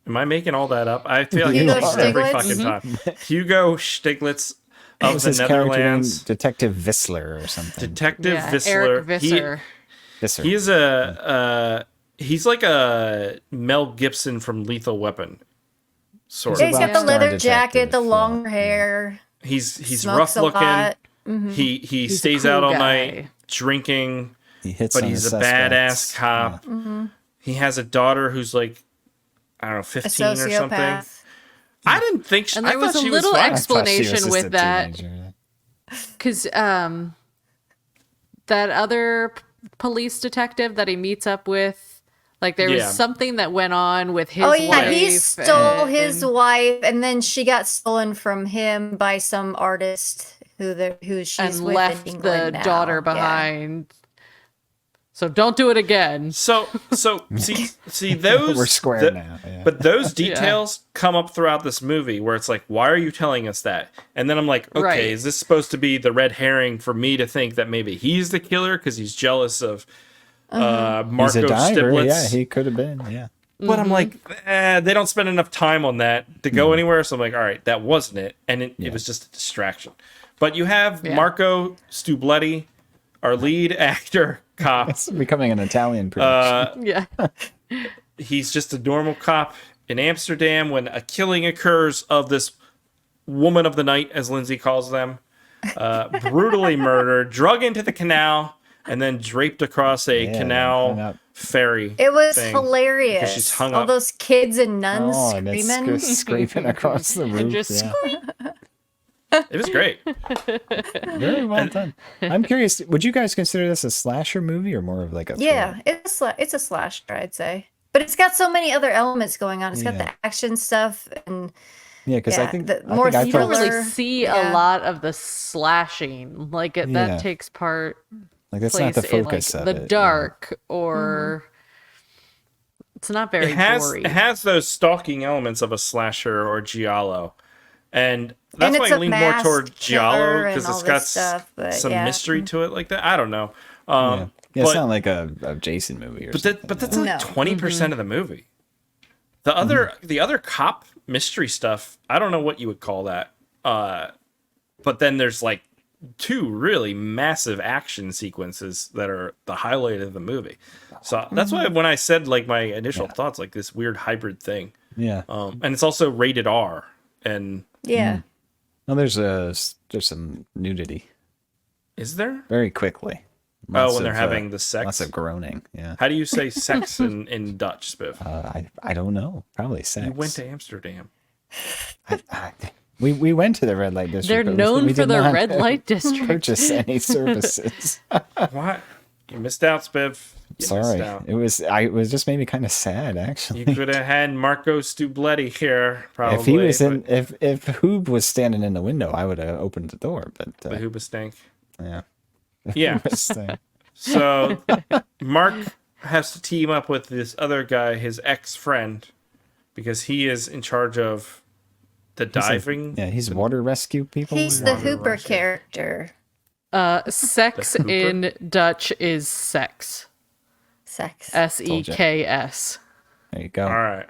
Speaker 5: Am I making all that up? I feel like
Speaker 6: Hugo
Speaker 5: it's every
Speaker 6: Stiglitz?
Speaker 5: fucking time. Hugo Stiglitz
Speaker 4: What
Speaker 5: of
Speaker 4: was
Speaker 5: the
Speaker 4: his character name?
Speaker 5: Netherlands.
Speaker 4: Detective Vissler or something.
Speaker 5: Detective
Speaker 7: Yeah,
Speaker 5: Vissler.
Speaker 7: Eric Visser.
Speaker 4: Visser.
Speaker 5: He is he's like a Mel Gibson from Lethal Weapon. Sort
Speaker 6: Yeah,
Speaker 5: of.
Speaker 6: he's got the
Speaker 4: Rockstar
Speaker 6: leather jacket, the
Speaker 4: detective,
Speaker 6: long hair.
Speaker 5: He's
Speaker 6: Smokes
Speaker 5: rough
Speaker 6: a
Speaker 5: looking.
Speaker 6: lot.
Speaker 5: He
Speaker 7: a
Speaker 5: stays
Speaker 7: cool
Speaker 5: out all
Speaker 7: guy.
Speaker 5: night drinking,
Speaker 4: He hits
Speaker 5: but
Speaker 4: on
Speaker 5: he's
Speaker 4: the
Speaker 5: a badass
Speaker 4: suspects.
Speaker 5: cop. He has a daughter who's like, I don't know,
Speaker 6: A
Speaker 5: 15 or something.
Speaker 6: sociopath.
Speaker 5: I didn't think she,
Speaker 7: And
Speaker 5: I
Speaker 7: there was
Speaker 5: thought
Speaker 7: a
Speaker 5: she
Speaker 7: little
Speaker 5: was fine.
Speaker 4: I thought she was
Speaker 7: explanation
Speaker 4: just
Speaker 7: with
Speaker 4: a
Speaker 7: that.
Speaker 4: teenager.
Speaker 7: Because that other police detective that he meets up with, like there
Speaker 5: Yeah.
Speaker 7: was something that went on with his
Speaker 6: Oh yeah,
Speaker 7: wife.
Speaker 6: he stole his
Speaker 7: and-
Speaker 6: wife, and then she got stolen from him by some artist who she's
Speaker 7: and
Speaker 6: with
Speaker 7: left
Speaker 6: in
Speaker 7: the
Speaker 6: England now.
Speaker 7: daughter
Speaker 6: Yeah.
Speaker 7: behind. So don't do it again.
Speaker 5: So see those
Speaker 4: We're square now. Yeah.
Speaker 5: But those details come up throughout this movie where it's like, why are you telling us that? And then I'm like, okay,
Speaker 7: Right.
Speaker 5: is this supposed to be the red herring for me to think that maybe he's the killer because he's jealous of Marco
Speaker 4: He's a diver.
Speaker 5: Stiglitz?
Speaker 4: Yeah, he could have been. Yeah.
Speaker 5: But I'm like, they don't spend enough time on that to go anywhere. So I'm like, all right, that wasn't it. And it was just a distraction. But you have Marco Stubletti, our lead actor, cop.
Speaker 4: It's becoming an Italian production.
Speaker 7: Yeah.
Speaker 5: He's just a normal cop in Amsterdam when a killing occurs of this woman of the night, as Lindsay calls them, brutally murdered, drug into the canal, and then draped across a
Speaker 4: Yeah, hung
Speaker 5: canal
Speaker 4: up.
Speaker 5: ferry.
Speaker 6: It was
Speaker 5: thing.
Speaker 6: hilarious.
Speaker 5: she's hung
Speaker 6: All
Speaker 5: up.
Speaker 6: those kids and nuns
Speaker 4: Oh, and it's
Speaker 6: screaming.
Speaker 4: scraping across the roof.
Speaker 7: just
Speaker 4: yeah.
Speaker 5: It was great.
Speaker 4: Very well done. I'm curious, would you guys consider this a slasher movie or more of like a
Speaker 6: Yeah,
Speaker 4: thriller?
Speaker 6: it's a slasher, I'd say. But it's got so many other elements going on. It's got
Speaker 4: Yeah.
Speaker 6: the action stuff and
Speaker 4: Yeah, because I
Speaker 6: yeah,
Speaker 4: think
Speaker 6: the
Speaker 4: I
Speaker 6: more
Speaker 4: think I
Speaker 7: You don't
Speaker 4: felt
Speaker 7: really
Speaker 6: thriller.
Speaker 7: see
Speaker 6: Yeah.
Speaker 7: a lot of the slashing. Like
Speaker 4: Yeah.
Speaker 7: that takes part
Speaker 4: like that's not
Speaker 7: place
Speaker 4: the
Speaker 7: in
Speaker 4: focus
Speaker 7: like
Speaker 4: of
Speaker 7: the
Speaker 4: it.
Speaker 7: dark or it's not very
Speaker 5: It has
Speaker 7: gory.
Speaker 5: it has those stalking elements of a slasher or giallo, and that's
Speaker 6: And
Speaker 5: why
Speaker 6: it's
Speaker 5: I
Speaker 6: a
Speaker 5: lean more
Speaker 6: masked
Speaker 5: toward giallo
Speaker 6: killer
Speaker 5: because
Speaker 6: and
Speaker 5: it's
Speaker 6: all
Speaker 5: got
Speaker 6: this stuff, but
Speaker 5: some
Speaker 6: yeah.
Speaker 5: mystery to it like that. I don't know.
Speaker 4: Yeah, it's
Speaker 5: but-
Speaker 4: not like a Jason movie or
Speaker 5: But
Speaker 4: something.
Speaker 5: that's like
Speaker 6: No.
Speaker 5: 20% of the movie. The other cop mystery stuff, I don't know what you would call that. But then there's like two really massive action sequences that are the highlight of the movie. So that's why when I said like my initial thoughts, like this weird hybrid thing.
Speaker 4: Yeah.
Speaker 5: And it's also rated R. And
Speaker 6: yeah.
Speaker 4: Well, there's some nudity
Speaker 5: is there?
Speaker 4: very quickly.
Speaker 5: Oh, when they're having the sex.
Speaker 4: Lots of groaning. Yeah.
Speaker 5: How do you say sex in Dutch, Spiv?
Speaker 4: I don't know. Probably sex.
Speaker 5: You went to Amsterdam.
Speaker 4: We went to the red light district.
Speaker 7: They're
Speaker 4: but
Speaker 7: known
Speaker 4: we
Speaker 7: for
Speaker 4: did
Speaker 7: the
Speaker 4: not
Speaker 7: red light district.
Speaker 4: purchase any services.
Speaker 5: What? You missed out, Spiv. You
Speaker 4: Sorry.
Speaker 5: missed out.
Speaker 4: It was just made me kind of sad actually.
Speaker 5: You could have had Marco Stubletti here, probably.
Speaker 4: If he was
Speaker 5: but
Speaker 4: in, if Hoob was standing in the window, I would have opened the door. But
Speaker 5: the Hooba stank.
Speaker 4: yeah,
Speaker 5: Yeah. So Mark has to team up with this other guy, his ex-friend, because he is in charge of the diving.
Speaker 4: yeah, he's water rescue people.
Speaker 6: He's the Hooper character.
Speaker 7: Sex
Speaker 5: The Hooper?
Speaker 7: in Dutch is sex.
Speaker 6: Sex.
Speaker 7: SEKS.
Speaker 4: There you go.
Speaker 5: All right.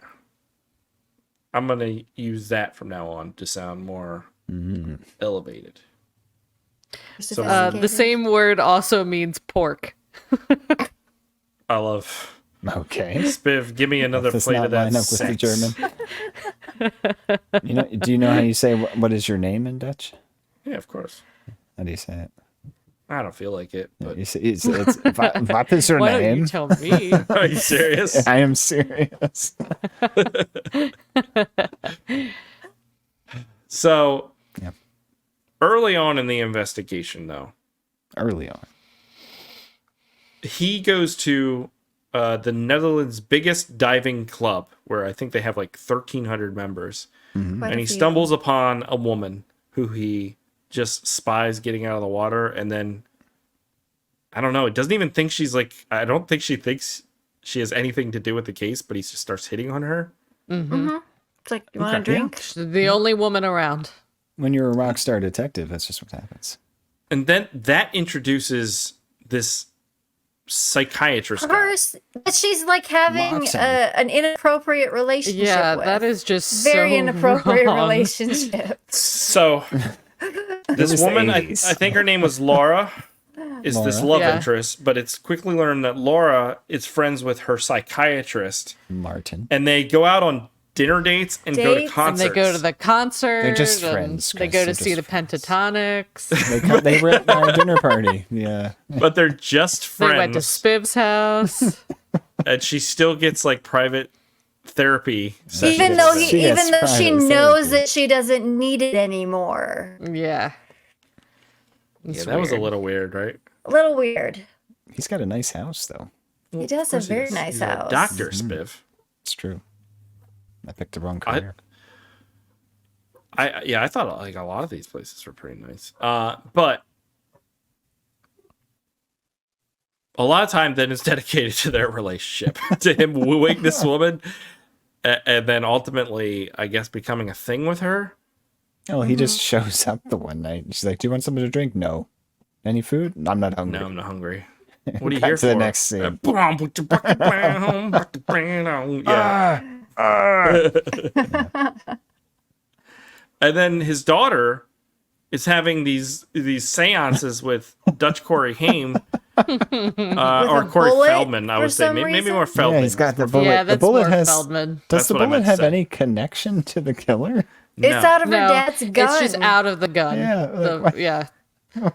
Speaker 5: I'm going to use that from now on to sound more elevated. So
Speaker 7: The same word also means pork.
Speaker 5: I love
Speaker 4: Okay.
Speaker 5: Spiv. Give me another
Speaker 4: Does
Speaker 5: plate
Speaker 4: not
Speaker 5: of that
Speaker 4: line up
Speaker 5: sex.
Speaker 4: with the German. Do you know how you say what is your name in Dutch?
Speaker 5: Yeah, of course.
Speaker 4: How do you say it?
Speaker 5: I don't feel like it, but
Speaker 4: You say, it's what is your
Speaker 7: Why don't
Speaker 4: name?
Speaker 7: you tell me?
Speaker 5: are you serious?
Speaker 4: I am serious.
Speaker 5: So early on in the investigation, though,
Speaker 4: Early on.
Speaker 5: he goes to the Netherlands' biggest diving club, where I think they have like 1,300 members.
Speaker 4: Mm-hmm.
Speaker 6: Quite
Speaker 5: And
Speaker 6: a
Speaker 5: he
Speaker 6: few.
Speaker 5: stumbles upon a woman who he just spies getting out of the water. And then, I don't know, it doesn't even think she's like, I don't think she thinks she has anything to do with the case, but he just starts hitting on her.
Speaker 6: It's like, you want a
Speaker 4: Okay. Yeah.
Speaker 6: drink?
Speaker 7: She's the only woman around.
Speaker 4: When you're a rock star detective, that's just what happens.
Speaker 5: And then that introduces this psychiatrist guy.
Speaker 6: Hers, but she's like having
Speaker 4: Watson.
Speaker 6: an inappropriate relationship.
Speaker 7: Yeah,
Speaker 6: with.
Speaker 7: that is just
Speaker 6: very
Speaker 7: so
Speaker 6: inappropriate
Speaker 7: wrong.
Speaker 6: relationship.
Speaker 5: So this
Speaker 4: was the
Speaker 5: woman, I
Speaker 4: 80s.
Speaker 5: think her name was Laura, is this
Speaker 4: Laura.
Speaker 5: love
Speaker 7: Yeah.
Speaker 5: interest, but it's quickly learned that Laura is friends with her psychiatrist,
Speaker 4: Martin.
Speaker 5: and they go out on dinner dates and go to
Speaker 6: Dates? And
Speaker 5: concerts.
Speaker 7: And they go to the concert.
Speaker 4: They're just
Speaker 7: and
Speaker 4: friends,
Speaker 7: They
Speaker 4: Chris.
Speaker 7: go to
Speaker 4: They're
Speaker 7: see the
Speaker 4: just friends.
Speaker 7: Pentatonics.
Speaker 4: They were at our dinner party. Yeah.
Speaker 5: but they're just
Speaker 7: They went to
Speaker 5: friends,
Speaker 7: Spiv's house.
Speaker 5: and she still gets like private therapy sessions.
Speaker 6: Even though
Speaker 5: with
Speaker 6: he,
Speaker 5: them.
Speaker 4: She
Speaker 6: even
Speaker 4: gets
Speaker 6: though she
Speaker 4: private
Speaker 6: knows
Speaker 4: therapy.
Speaker 6: that she doesn't need it anymore.
Speaker 7: Yeah.
Speaker 5: Yeah, that was a little weird, right?
Speaker 6: A little weird.
Speaker 4: He's got a nice house, though.
Speaker 6: He does a very nice
Speaker 5: He's a
Speaker 6: house.
Speaker 5: Doctor Spiv.
Speaker 4: It's true. I picked the wrong career.
Speaker 5: I thought like a lot of these places were pretty nice. But a lot of time then is dedicated to their relationship, to him wooing this woman, and then ultimately, I guess, becoming a thing with her.
Speaker 4: Oh, he just shows up the one night. She's like, "Do you want something to drink?" No. Any food? I'm not hungry.
Speaker 5: No, I'm not hungry. What are you
Speaker 4: Cut
Speaker 5: here
Speaker 4: to
Speaker 5: for?
Speaker 4: the next scene.
Speaker 5: Yeah. And then his daughter is having these seances with Dutch Corey Haim, or
Speaker 6: a
Speaker 5: Corey
Speaker 6: bullet
Speaker 5: Feldman. I
Speaker 6: for
Speaker 5: would say
Speaker 6: some
Speaker 5: maybe
Speaker 6: reason?
Speaker 5: more Feldman.
Speaker 4: Yeah, he's got the bullet.
Speaker 7: Yeah,
Speaker 4: the
Speaker 7: that's
Speaker 4: bullet
Speaker 7: more
Speaker 4: has.
Speaker 7: Feldman.
Speaker 4: Does
Speaker 5: That's
Speaker 4: the
Speaker 5: what I
Speaker 4: bullet
Speaker 5: meant to
Speaker 4: have
Speaker 5: say.
Speaker 4: any connection to the killer?
Speaker 5: No.
Speaker 6: It's out of her
Speaker 7: No,
Speaker 6: dad's gun.
Speaker 7: it's just out of the gun.
Speaker 4: Yeah, like,
Speaker 7: The-
Speaker 4: what?
Speaker 7: yeah.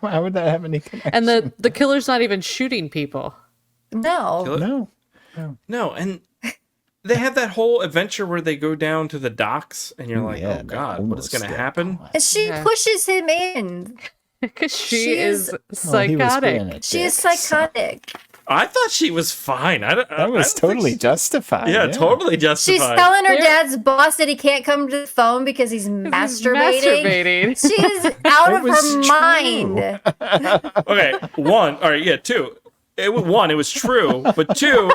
Speaker 4: Why would that have any connection?
Speaker 7: And the killer's not even shooting people.
Speaker 6: No.
Speaker 4: No.
Speaker 5: No, and they have that whole adventure where they go down to the docks, and you're like,
Speaker 4: Yeah,
Speaker 5: oh god, what is
Speaker 4: almost
Speaker 5: going to
Speaker 4: got
Speaker 5: happen?
Speaker 4: caught.
Speaker 6: And she
Speaker 7: Yeah.
Speaker 6: pushes him in.
Speaker 7: Because she
Speaker 6: She
Speaker 7: is
Speaker 6: is-
Speaker 4: Well, he was
Speaker 7: psychotic.
Speaker 4: being a
Speaker 6: She is
Speaker 4: dick, so
Speaker 6: psychotic.
Speaker 5: I thought she was fine.
Speaker 4: That was
Speaker 5: I don't think
Speaker 4: totally justified.
Speaker 5: yeah, totally
Speaker 6: She's
Speaker 5: justified.
Speaker 6: telling her
Speaker 7: There-
Speaker 6: dad's boss that he can't come to the phone because he's
Speaker 7: He's
Speaker 6: masturbating.
Speaker 7: masturbating.
Speaker 6: She is out
Speaker 4: It
Speaker 6: of
Speaker 4: was
Speaker 6: her
Speaker 4: true.
Speaker 6: mind.
Speaker 5: Okay, one, all right, yeah, two. It was true, but two,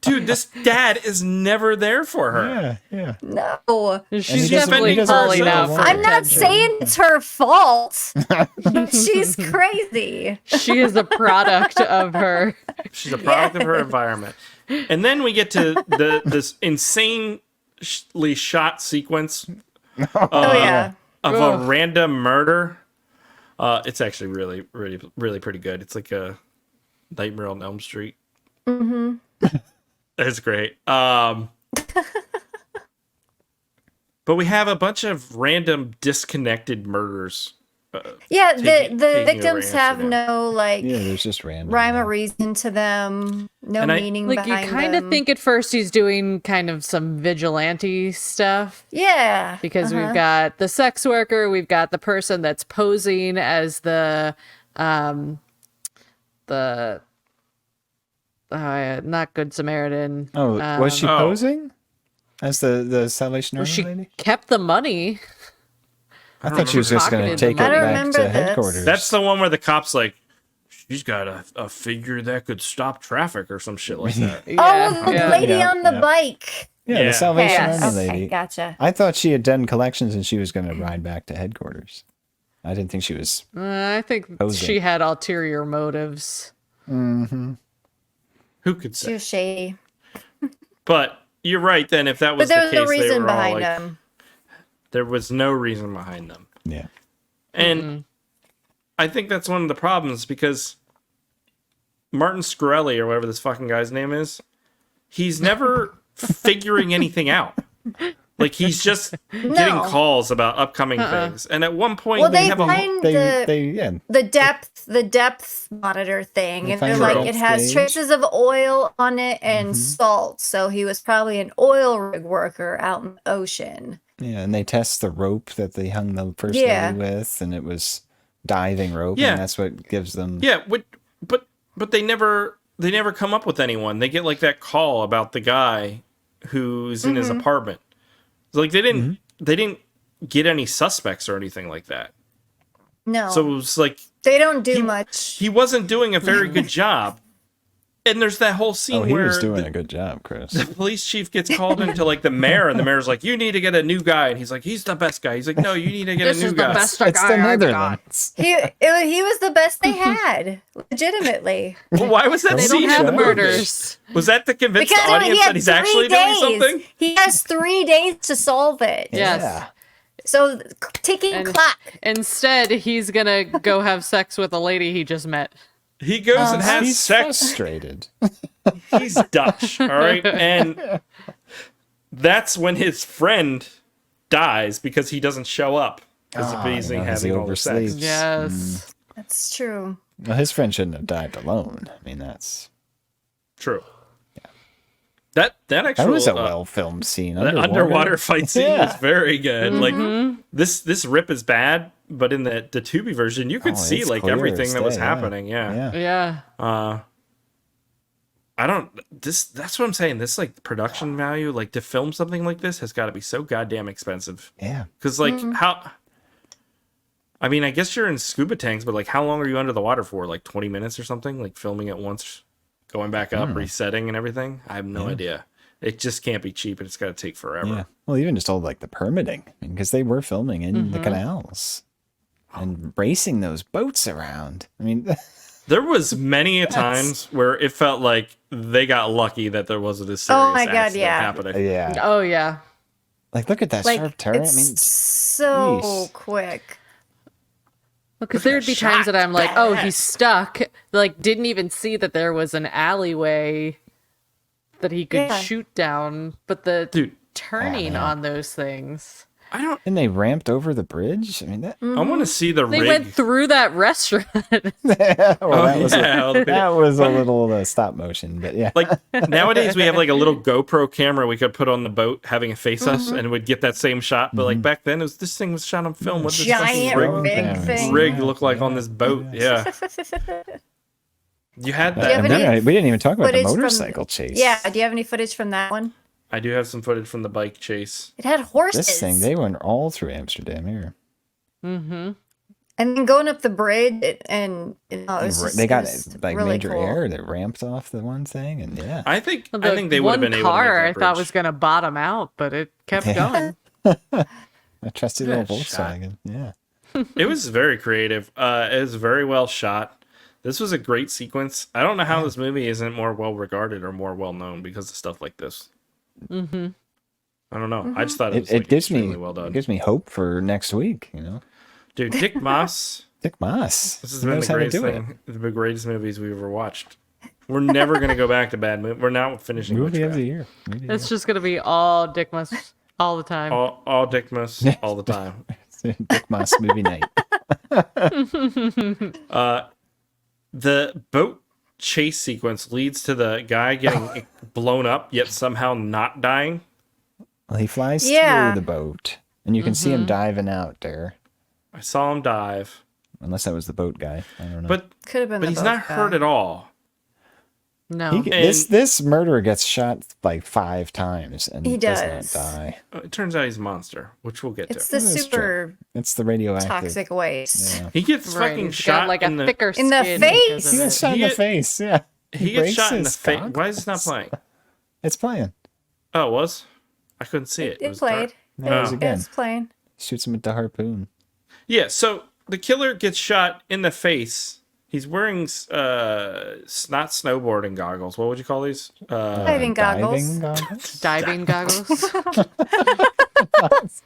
Speaker 5: dude, this dad is never there for her.
Speaker 4: Yeah.
Speaker 6: No.
Speaker 7: She's
Speaker 4: he doesn't-
Speaker 7: definitely
Speaker 4: he doesn't
Speaker 7: calling
Speaker 5: herself.
Speaker 7: out for
Speaker 6: I'm not
Speaker 7: attention.
Speaker 6: saying it's her fault, but she's crazy.
Speaker 7: She is a product of her.
Speaker 5: She's a product of her environment. And then we get to this insanely shot sequence
Speaker 6: Oh, yeah.
Speaker 5: of
Speaker 7: Ugh.
Speaker 5: a random murder. It's actually really, really, really pretty good. It's like a Nightmare on Elm Street. Mm-hmm. It's great. But we have a bunch of random disconnected murders.
Speaker 6: Yeah,
Speaker 5: taking
Speaker 6: the
Speaker 5: over
Speaker 6: victims have
Speaker 5: Amsterdam.
Speaker 6: no, like,
Speaker 4: Yeah, there's just random.
Speaker 6: rhyme
Speaker 4: yeah.
Speaker 6: or reason to them, no
Speaker 5: And I-
Speaker 6: meaning
Speaker 7: Like you
Speaker 6: behind
Speaker 7: kind of
Speaker 6: them.
Speaker 7: think at first he's doing kind of some vigilante stuff
Speaker 6: Yeah.
Speaker 7: because we've got the sex worker, we've got the person that's posing as the not Good Samaritan.
Speaker 4: Oh, was she
Speaker 5: Oh.
Speaker 4: posing as the Salvation Army
Speaker 7: She
Speaker 4: lady?
Speaker 7: kept the money.
Speaker 4: I thought she was just going to
Speaker 7: Pocketed
Speaker 4: take
Speaker 7: the
Speaker 4: it
Speaker 7: money.
Speaker 6: I
Speaker 4: back
Speaker 6: remember
Speaker 4: to
Speaker 6: this.
Speaker 4: headquarters.
Speaker 5: That's the one where the cop's like, she's got a figure that could stop traffic or some shit like that.
Speaker 6: Oh, the
Speaker 7: yeah.
Speaker 6: lady
Speaker 4: Yeah,
Speaker 6: on the
Speaker 4: yeah.
Speaker 6: bike.
Speaker 4: yeah,
Speaker 5: Yeah.
Speaker 4: the Salvation
Speaker 6: Yes.
Speaker 4: Army
Speaker 6: Okay,
Speaker 4: lady.
Speaker 6: gotcha.
Speaker 4: I thought she had done collections and she was going to ride back to headquarters. I didn't think she was.
Speaker 7: I think
Speaker 4: Posing.
Speaker 7: she had ulterior motives.
Speaker 5: Who could
Speaker 6: She
Speaker 5: say?
Speaker 6: was shady.
Speaker 5: But you're right. Then, if that
Speaker 6: But
Speaker 5: was
Speaker 6: there
Speaker 5: the
Speaker 6: was
Speaker 5: case,
Speaker 6: no
Speaker 5: they
Speaker 6: reason
Speaker 5: were all
Speaker 6: behind
Speaker 5: like,
Speaker 6: them.
Speaker 5: there was no reason behind them.
Speaker 4: Yeah.
Speaker 5: And I think that's one of the problems because Martin Scorelli or whatever this fucking guy's name is, he's never figuring anything out. Like he's just getting
Speaker 6: No.
Speaker 5: calls about upcoming things. And at one point
Speaker 6: Well,
Speaker 5: they
Speaker 6: they
Speaker 5: have a
Speaker 6: find
Speaker 4: They
Speaker 6: the depth monitor thing,
Speaker 4: They
Speaker 6: and they're
Speaker 4: find
Speaker 6: like,
Speaker 5: the
Speaker 6: it has
Speaker 4: stage.
Speaker 6: traces of oil on it and salt. So he was probably an oil rig worker out in the ocean.
Speaker 4: Yeah, and they test the rope that they hung the first
Speaker 6: Yeah.
Speaker 4: lady with, and it was diving rope,
Speaker 5: Yeah.
Speaker 4: and that's what gives them.
Speaker 5: Yeah, but they never come up with anyone. They get like that call about the guy who's in his apartment. It's like they didn't get any suspects or anything like that.
Speaker 6: No.
Speaker 5: So it was like
Speaker 6: they don't do much.
Speaker 5: he wasn't doing a very good job. And there's that whole scene
Speaker 4: Oh, he
Speaker 5: where
Speaker 4: was doing
Speaker 5: the,
Speaker 4: a good job, Chris.
Speaker 5: the police chief gets called into like the mayor, and the mayor's like, "You need to get a new guy," and he's like, "He's the best guy." He's like, "No, you need to get
Speaker 7: This
Speaker 5: a new
Speaker 7: is the
Speaker 5: guy."
Speaker 7: best
Speaker 4: It's the
Speaker 7: guy I've got.
Speaker 4: Netherlands.
Speaker 6: He was the best they had, legitimately.
Speaker 5: Well, why was that
Speaker 7: They
Speaker 5: scene
Speaker 7: don't have
Speaker 5: in the movie?
Speaker 7: murders.
Speaker 5: Was that to convince
Speaker 6: Because
Speaker 5: the audience
Speaker 6: he had
Speaker 5: that he's
Speaker 6: 3
Speaker 5: actually
Speaker 6: days.
Speaker 5: doing something?
Speaker 6: He has 3 days to solve it.
Speaker 7: Yes.
Speaker 4: Yeah.
Speaker 6: So ticking
Speaker 7: And-
Speaker 6: clock.
Speaker 7: Instead, he's gonna go have sex with a lady he just met.
Speaker 5: He goes and has
Speaker 4: He's
Speaker 5: sex.
Speaker 4: frustrated.
Speaker 5: He's Dutch, all right? And that's when his friend dies because he doesn't show up because of he's
Speaker 4: yeah, 'cause he
Speaker 5: having all the sex.
Speaker 4: oversleeps.
Speaker 7: Yes.
Speaker 6: That's true.
Speaker 4: Well, his friend shouldn't have died alone. I mean, that's
Speaker 5: True. That actual
Speaker 4: that was a well filmed scene.
Speaker 5: the underwater fight scene
Speaker 4: Yeah.
Speaker 5: was very good. Like this rip is bad, but in the Tubi version, you could
Speaker 4: Oh,
Speaker 5: see
Speaker 4: it's
Speaker 5: like
Speaker 4: clear
Speaker 5: everything
Speaker 4: as
Speaker 5: that was
Speaker 4: day, yeah.
Speaker 5: happening. Yeah.
Speaker 7: Yeah.
Speaker 5: I don't. That's what I'm saying. This like production value, like to film something like this, has got to be so goddamn expensive.
Speaker 4: Yeah.
Speaker 5: Because like how. I mean, I guess you're in scuba tanks, but like, how long are you under the water for? Like 20 minutes or something? Like filming it once, going back up, resetting, and everything. I have no idea. It just can't be cheap, and it's got to take forever.
Speaker 4: Yeah. Well, even just all like the permitting, because they were filming in the canals and racing those boats around. I mean,
Speaker 5: There was many a times where it felt like they got lucky that there wasn't a serious
Speaker 6: Oh my God,
Speaker 5: accident
Speaker 6: yeah.
Speaker 5: happening.
Speaker 4: yeah.
Speaker 7: Oh yeah.
Speaker 4: Like, look at that
Speaker 6: Like
Speaker 4: sharp turn. I
Speaker 6: it's
Speaker 4: mean,
Speaker 6: so
Speaker 4: Jeez.
Speaker 6: quick.
Speaker 7: Because there'd be times that I'm like, oh, he's stuck. Like, didn't even see that there was an alleyway that he could
Speaker 6: Yeah.
Speaker 7: shoot down. But the
Speaker 5: Dude,
Speaker 7: turning on those things.
Speaker 5: I don't.
Speaker 4: and they ramped over the bridge. I mean, that.
Speaker 5: I want to see the
Speaker 7: They
Speaker 5: rig.
Speaker 7: went through that restaurant.
Speaker 4: Well, that was
Speaker 5: yeah, all the people-
Speaker 4: that was a little stop motion, but yeah.
Speaker 5: Like nowadays, we have like a little GoPro camera we could put on the boat, having it face us, and would get that same shot. But like back then, this thing was shot on film. What does this fucking
Speaker 6: Giant
Speaker 4: rig-
Speaker 6: big
Speaker 4: cameras.
Speaker 6: thing.
Speaker 5: rig look like on this boat? Yeah, you had
Speaker 6: Do you
Speaker 5: that.
Speaker 6: have
Speaker 4: And
Speaker 6: any
Speaker 4: then we didn't even talk about the
Speaker 6: footage from-
Speaker 4: motorcycle chase.
Speaker 6: Yeah. Do you have any footage from that one?
Speaker 5: I do have some footage from the bike chase.
Speaker 6: It had horses.
Speaker 4: This thing, they went all through Amsterdam here.
Speaker 6: And then going up the bridge, and it was just,
Speaker 4: They got
Speaker 6: it was
Speaker 4: like
Speaker 6: really
Speaker 4: major
Speaker 6: cool.
Speaker 4: air. They ramped off the one thing, and yeah.
Speaker 5: I think
Speaker 7: The
Speaker 5: they would have
Speaker 7: one
Speaker 5: been able to make
Speaker 7: car I
Speaker 5: that
Speaker 7: thought
Speaker 5: bridge.
Speaker 7: was going to bottom out, but it kept
Speaker 4: Yeah.
Speaker 7: going.
Speaker 4: A trusty little
Speaker 5: Good shot.
Speaker 4: Volkswagen. Yeah.
Speaker 5: It was very creative. It was very well shot. This was a great sequence. I don't know how this movie isn't more well regarded or more well known because of stuff like this. I don't know. I just thought it was
Speaker 4: It
Speaker 5: like,
Speaker 4: gives me
Speaker 5: extremely well done.
Speaker 4: it gives me hope for next week. You know,
Speaker 5: Dude, Dick Moss.
Speaker 4: Dick Moss.
Speaker 5: This has
Speaker 4: He
Speaker 5: been
Speaker 4: knows
Speaker 5: the
Speaker 4: how to
Speaker 5: greatest
Speaker 4: do it.
Speaker 5: thing, the greatest movies we've ever watched. We're never gonna go back to bad movies. We're now finishing
Speaker 4: Movie of
Speaker 5: Witchcraft.
Speaker 4: the year. Movie of the
Speaker 7: It's just going to be all Dick Mus all the time.
Speaker 5: All Dick Moss all the time.
Speaker 4: year. Dick Moss movie night.
Speaker 5: The boat chase sequence leads to the guy getting blown up yet somehow not dying.
Speaker 4: Well, he flies
Speaker 6: Yeah.
Speaker 4: through the boat, and you can see him diving out there.
Speaker 5: I saw him dive,
Speaker 4: Unless that was the boat guy. I don't know.
Speaker 5: but
Speaker 6: Could have been.
Speaker 5: but
Speaker 6: the
Speaker 5: he's
Speaker 6: boat
Speaker 5: not
Speaker 6: guy.
Speaker 5: hurt at all.
Speaker 7: No.
Speaker 4: This murderer gets shot like 5 times and
Speaker 6: He
Speaker 4: does
Speaker 6: does.
Speaker 4: not die.
Speaker 5: It turns out he's a monster, which we'll get
Speaker 6: It's
Speaker 5: to.
Speaker 6: the
Speaker 4: That's true.
Speaker 6: super
Speaker 4: It's the radioactive.
Speaker 6: toxic waste.
Speaker 4: Yeah.
Speaker 5: He gets
Speaker 7: Right,
Speaker 5: fucking
Speaker 7: he's
Speaker 5: shot
Speaker 7: got like a
Speaker 5: in the
Speaker 7: thicker
Speaker 6: In the
Speaker 7: skin
Speaker 6: face!
Speaker 7: because
Speaker 4: He
Speaker 7: of
Speaker 4: gets
Speaker 7: it.
Speaker 4: shot in
Speaker 5: He
Speaker 4: the
Speaker 5: get-
Speaker 4: face. Yeah.
Speaker 5: he gets
Speaker 4: breaks
Speaker 5: shot in the
Speaker 4: his
Speaker 5: face.
Speaker 4: goggles.
Speaker 5: Why is this not playing?
Speaker 4: It's playing.
Speaker 5: Oh, it was? I couldn't see it.
Speaker 6: It
Speaker 5: was
Speaker 6: played.
Speaker 5: dark.
Speaker 4: No, it was
Speaker 5: Oh.
Speaker 4: again.
Speaker 6: It's playing.
Speaker 4: Shoots him with the harpoon.
Speaker 5: Yeah, so the killer gets shot in the face. He's wearing not snowboarding goggles. What would you call these?
Speaker 6: Diving goggles.
Speaker 4: Diving goggles?
Speaker 7: Diving goggles.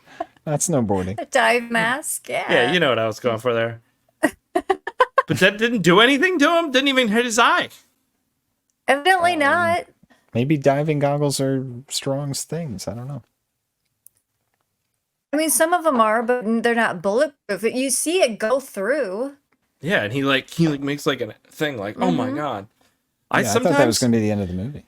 Speaker 4: Not snowboarding.
Speaker 6: A dive mask. Yeah.
Speaker 5: Yeah, you know what I was going for there. But that didn't do anything to him. Didn't even hit his eye.
Speaker 6: Evidently not.
Speaker 4: Maybe diving goggles are strong things. I don't know.
Speaker 6: I mean, some of them are, but they're not bulletproof. You see it go through.
Speaker 5: Yeah, and he makes like a thing like, oh my god.
Speaker 4: Yeah, I thought that was going to be the end of the movie.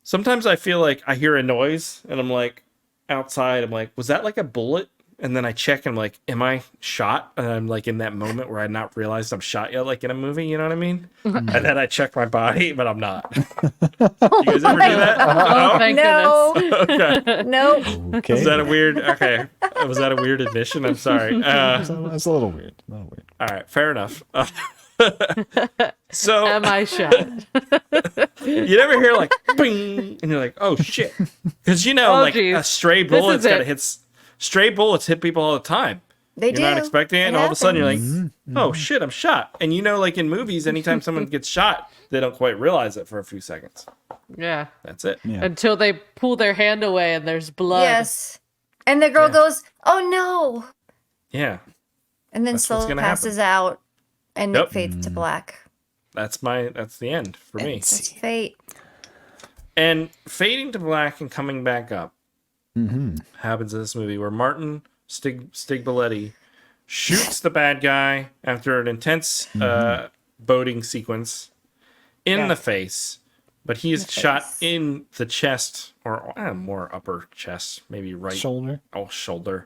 Speaker 5: Sometimes I feel like I hear a noise and I'm like, outside. I'm like, was that like a bullet? And then I check and I'm like, am I shot? And I'm like in that moment where I not realized I'm shot yet, like in a movie, you know what I mean? And then I check my body, but I'm not. You guys ever do that?
Speaker 7: Oh, thank
Speaker 6: No.
Speaker 7: goodness.
Speaker 5: Okay.
Speaker 6: Nope.
Speaker 4: Okay.
Speaker 5: Was that a weird? Okay. Was that a weird admission? I'm sorry.
Speaker 4: It's a little weird. A little weird.
Speaker 5: All right. Fair enough. So
Speaker 7: Am I shot?
Speaker 5: you never hear like bing, and you're like, oh shit, because you know,
Speaker 7: Oh,
Speaker 5: like
Speaker 7: geez.
Speaker 5: a stray
Speaker 7: This
Speaker 5: bullet's
Speaker 7: is
Speaker 5: gotta
Speaker 7: it.
Speaker 5: hit. Stray bullets hit people all the time.
Speaker 6: They
Speaker 5: You're
Speaker 6: do.
Speaker 5: not expecting it, and all of a sudden you're like,
Speaker 4: Mm-hmm.
Speaker 5: oh shit, I'm shot. And you know, like in movies, anytime someone gets shot, they don't quite realize it for a few seconds.
Speaker 7: Yeah.
Speaker 5: That's it.
Speaker 4: Yeah.
Speaker 7: Until they pull their hand away and there's blood.
Speaker 6: Yes. And the girl
Speaker 5: Yeah.
Speaker 6: goes, "Oh no!"
Speaker 5: Yeah,
Speaker 6: And then
Speaker 5: That's what's
Speaker 6: slowly
Speaker 5: gonna
Speaker 6: passes out, and
Speaker 5: Yep.
Speaker 6: it fades to black.
Speaker 5: that's the end for me.
Speaker 6: It's fate.
Speaker 5: And fading to black and coming back up happens in this movie where Martin Stigboletti shoots the bad guy after an intense boating sequence in the face, but he is shot
Speaker 6: face.
Speaker 5: in the chest, or more upper chest, maybe right
Speaker 4: Shoulder.
Speaker 5: shoulder,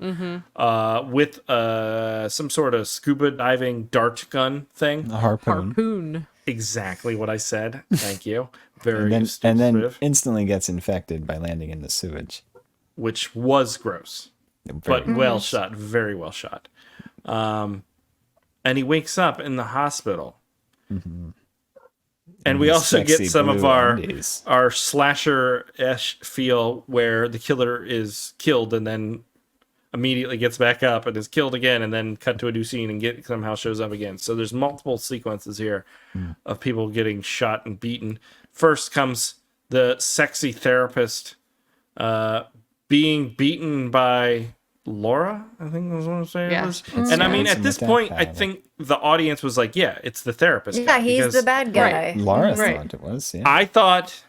Speaker 5: with some sort of scuba diving dart gun thing.
Speaker 4: A harpoon.
Speaker 7: Harpoon.
Speaker 5: Exactly what I said. Thank you. Very
Speaker 4: And then
Speaker 5: astute.
Speaker 4: instantly gets infected by landing in the sewage.
Speaker 5: Which was gross, but
Speaker 4: Very-
Speaker 5: well shot, very well shot. And he wakes up in the hospital. And we
Speaker 4: his
Speaker 5: also get
Speaker 4: sexy
Speaker 5: some of
Speaker 4: blue
Speaker 5: our
Speaker 4: undies.
Speaker 5: slasher-ish feel where the killer is killed and then immediately gets back up and is killed again and then cut to a new scene and somehow shows up again. So there's multiple sequences here of people getting shot and beaten. First comes the sexy therapist being beaten by Laura, I think was what I'm saying.
Speaker 7: Yeah.
Speaker 5: It was.
Speaker 7: It's
Speaker 5: And I mean,
Speaker 4: Johnson
Speaker 5: at this
Speaker 4: with that
Speaker 5: point, I
Speaker 4: paddle.
Speaker 5: think the audience was like, yeah, it's the therapist.
Speaker 6: Yeah,
Speaker 5: guy,
Speaker 6: he's
Speaker 5: because
Speaker 6: the bad guy.
Speaker 4: Laura
Speaker 7: Right.
Speaker 4: thought it was. Yeah.
Speaker 5: I thought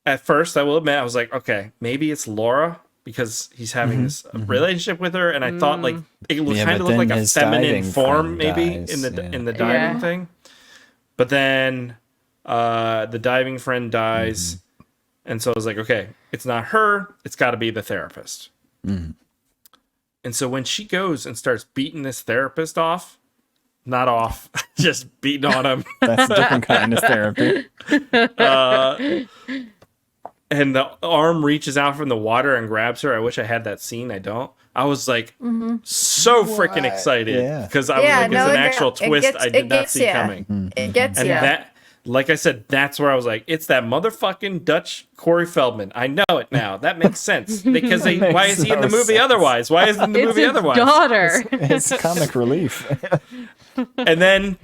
Speaker 5: at first, I will admit, I was like, okay, maybe it's Laura because he's having this relationship with her, and I thought like it
Speaker 4: Yeah,
Speaker 5: kind
Speaker 4: but
Speaker 5: of looked like
Speaker 4: then
Speaker 5: a
Speaker 4: his
Speaker 5: feminine
Speaker 4: diving
Speaker 5: form,
Speaker 4: friend
Speaker 5: maybe
Speaker 4: dies, yeah.
Speaker 5: in the diving
Speaker 7: Yeah.
Speaker 5: thing. But then the diving friend dies, and so I was like, okay, it's not her; it's got to be the therapist. And so when she goes and starts beating this therapist off, not off, just beating on him.
Speaker 4: That's a different kind of therapy.
Speaker 5: And the arm reaches out from the water and grabs her. I wish I had that scene. I don't. I was like so freaking excited
Speaker 4: Yeah.
Speaker 5: because I was
Speaker 6: Yeah,
Speaker 5: like,
Speaker 6: no,
Speaker 5: it's an
Speaker 6: it
Speaker 5: actual
Speaker 6: gets- it
Speaker 5: twist
Speaker 6: gets-
Speaker 5: I
Speaker 6: it
Speaker 5: did not
Speaker 6: gets
Speaker 5: see
Speaker 6: ya.
Speaker 5: coming.
Speaker 6: It gets
Speaker 5: And
Speaker 6: you.
Speaker 5: that, like I said, that's where I was like, it's that motherfucking Dutch Corey Feldman. I know it now. That makes sense because why is he in the
Speaker 4: no
Speaker 5: movie
Speaker 4: sense.
Speaker 5: otherwise? Why is he in the
Speaker 7: It's
Speaker 5: movie
Speaker 7: his
Speaker 5: otherwise?
Speaker 7: daughter.
Speaker 4: It's comic relief.
Speaker 5: And then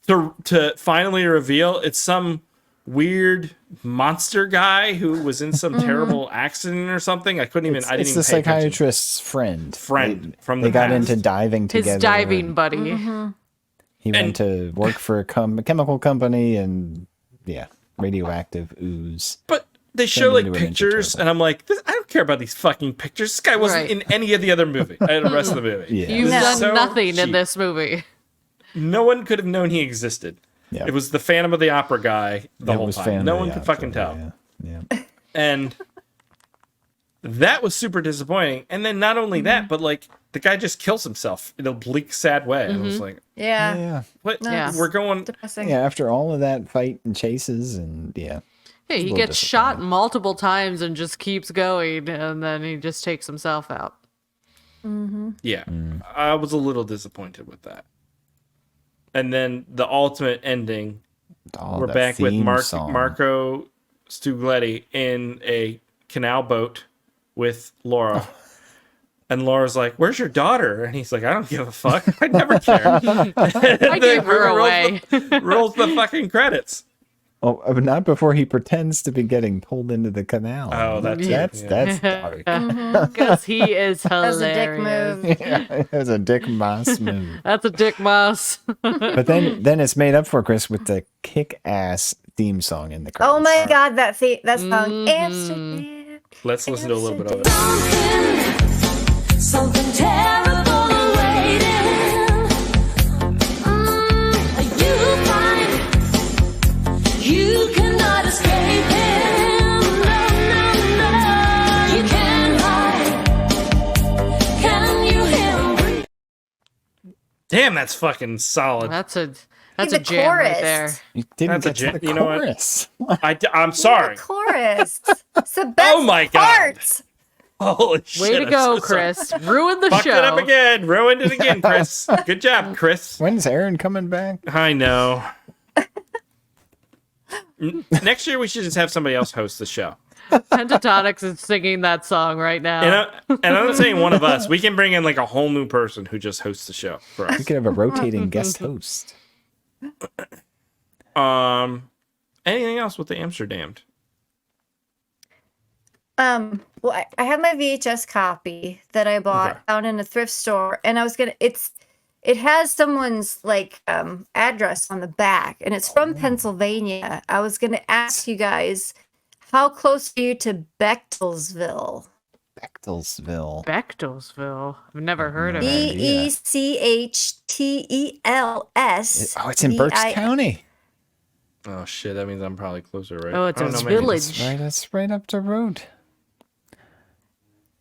Speaker 5: to finally reveal it's some weird monster guy who was in some terrible accident or something. I couldn't even. I didn't
Speaker 4: It's
Speaker 5: even
Speaker 4: the
Speaker 5: pay attention.
Speaker 4: psychiatrist's friend.
Speaker 5: Friend from
Speaker 4: They
Speaker 5: the
Speaker 4: got
Speaker 5: past.
Speaker 4: into diving
Speaker 7: His
Speaker 4: together.
Speaker 7: diving buddy.
Speaker 4: He went to work for a chemical company and radioactive ooze.
Speaker 5: But they show like
Speaker 4: into an
Speaker 5: pictures,
Speaker 4: Ninja
Speaker 5: and I'm like, I don't care about these fucking pictures. This guy wasn't
Speaker 7: Right.
Speaker 5: in any of the other movie. The rest of the movie.
Speaker 4: Yeah.
Speaker 7: You've
Speaker 5: This is
Speaker 7: done
Speaker 5: so
Speaker 7: nothing in
Speaker 5: cheap.
Speaker 7: this movie.
Speaker 5: No one could have known he existed.
Speaker 4: Yeah.
Speaker 5: It was the Phantom of the Opera guy the
Speaker 4: It
Speaker 5: whole
Speaker 4: was
Speaker 5: time.
Speaker 4: Phantom
Speaker 5: No
Speaker 4: of
Speaker 5: one
Speaker 4: the
Speaker 5: could
Speaker 4: Opera,
Speaker 5: fucking tell.
Speaker 4: Yeah.
Speaker 5: And that was super disappointing. And then not only that, but like the guy just kills himself in a bleak, sad way. And I was like,
Speaker 6: Yeah.
Speaker 4: Yeah.
Speaker 5: what?
Speaker 7: Yeah.
Speaker 5: We're going.
Speaker 6: Depressing.
Speaker 4: Yeah. After all of that fight and chases and
Speaker 7: Yeah, he
Speaker 4: little
Speaker 7: gets shot
Speaker 4: disappointing.
Speaker 7: multiple times and just keeps going, and then he just takes himself out.
Speaker 5: Yeah, I was a little disappointed with that. And then the ultimate ending, we're
Speaker 4: the
Speaker 5: back with
Speaker 4: theme song.
Speaker 5: Marco Stugletti in a canal boat with Laura. And Laura's like, "Where's your daughter?" And he's like, "I don't give a fuck. I never care."
Speaker 7: I gave her away.
Speaker 5: Rolls the fucking credits.
Speaker 4: Oh, but not before he pretends to be getting pulled into the canal.
Speaker 5: Oh, that's
Speaker 4: that's dark.
Speaker 7: Because he is
Speaker 6: That's a dick
Speaker 7: hilarious.
Speaker 6: move.
Speaker 4: It was a Dick Moss move.
Speaker 7: That's a dick mouse.
Speaker 4: But then it's made up for, Chris, with the kick-ass theme song in the credits.
Speaker 6: Oh my god, that song. Amsterdam.
Speaker 5: Let's listen to a little bit of it.
Speaker 2: Something terrible awaiting. You find you cannot escape him. No, no, no. You can't hide.
Speaker 5: Damn, that's fucking solid.
Speaker 7: That's a
Speaker 6: the
Speaker 7: jam right
Speaker 6: chorus.
Speaker 7: there.
Speaker 4: You didn't
Speaker 5: That's a
Speaker 4: get to the
Speaker 5: you know what?
Speaker 4: chorus.
Speaker 5: I'm sorry.
Speaker 6: The chorus. It's the best
Speaker 5: Oh my God.
Speaker 6: part.
Speaker 5: Holy shit.
Speaker 7: Way to
Speaker 5: I'm
Speaker 7: go,
Speaker 5: so sorry.
Speaker 7: Chris. Ruined the
Speaker 5: Fucked
Speaker 7: show.
Speaker 5: it up again. Ruined it again, Chris. Good job, Chris.
Speaker 4: When's Aaron coming back?
Speaker 5: I know. Next year, we should just have somebody else host the show.
Speaker 7: Pentatonics is singing that song right now.
Speaker 5: And I'm not saying one of us. We can bring in like a whole new person who just hosts the show for
Speaker 4: We
Speaker 5: us.
Speaker 4: could have a rotating guest host.
Speaker 5: Anything else with the Amsterdamned?
Speaker 6: Well, I have my VHS copy that I bought
Speaker 5: Okay.
Speaker 6: down in a thrift store, and I was gonna. It has someone's like address on the back, and it's from Pennsylvania. I was gonna ask you guys, how close are you to Bechtelsville?
Speaker 4: Bechtelsville.
Speaker 7: Bechtelsville. I've never heard of
Speaker 4: No
Speaker 7: it.
Speaker 4: idea.
Speaker 6: Bechtels.
Speaker 4: Oh, it's in Berks County.
Speaker 5: Oh shit, that means I'm probably closer, right?
Speaker 7: Oh, it's
Speaker 5: I don't
Speaker 7: a
Speaker 5: know, maybe.
Speaker 7: village.
Speaker 4: That's right up the road.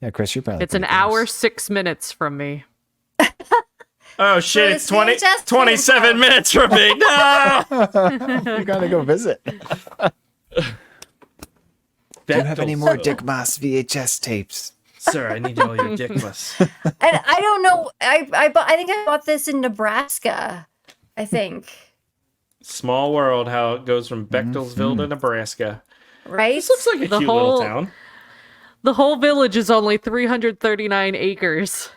Speaker 4: Yeah, Chris, you're probably.
Speaker 7: It's an
Speaker 4: pretty
Speaker 7: hour,
Speaker 4: close.
Speaker 7: 6 minutes from me.
Speaker 5: Oh shit,
Speaker 6: So
Speaker 5: it's
Speaker 6: it's
Speaker 5: 20,
Speaker 6: VHS
Speaker 5: 27
Speaker 6: tape.
Speaker 5: minutes from me. No!
Speaker 4: You gotta go visit. Do you have any more Dick Moss VHS tapes?
Speaker 5: Sir, I need all your dickless.
Speaker 6: And I don't know. I think I bought this in Nebraska. I think.
Speaker 5: Small world, how it goes from Bechtelsville to Nebraska.
Speaker 6: Right?
Speaker 5: This looks like a
Speaker 7: The
Speaker 5: cute little
Speaker 7: whole-
Speaker 5: town.
Speaker 7: The whole village is only 339 acres.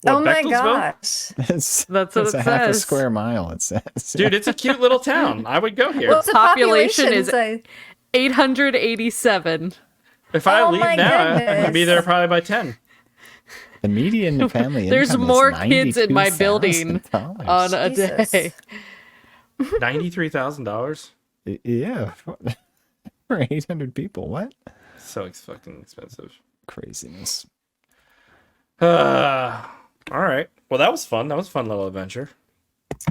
Speaker 5: What,
Speaker 6: Oh my
Speaker 5: Bechtelsville?
Speaker 4: It's,
Speaker 6: gosh.
Speaker 7: That's what
Speaker 4: it's
Speaker 7: it
Speaker 4: a half a
Speaker 7: says.
Speaker 4: square mile. It says.
Speaker 5: Dude, it's a cute little town. I would go here.
Speaker 6: What's the
Speaker 7: Population
Speaker 6: population?
Speaker 7: is-
Speaker 6: say?
Speaker 7: 887.
Speaker 5: If I
Speaker 6: Oh
Speaker 5: leave
Speaker 6: my
Speaker 5: now, I could be
Speaker 6: goodness.
Speaker 5: there probably by 10.
Speaker 4: The median family
Speaker 7: There's
Speaker 4: income is
Speaker 7: more kids in my building
Speaker 4: $92,000.
Speaker 7: on a
Speaker 6: Jesus.
Speaker 7: day.
Speaker 5: $93,000?
Speaker 4: Yeah, for 800 people. What
Speaker 5: So fucking expensive.
Speaker 4: craziness?
Speaker 5: All right. Well, that was fun. That was a fun little adventure.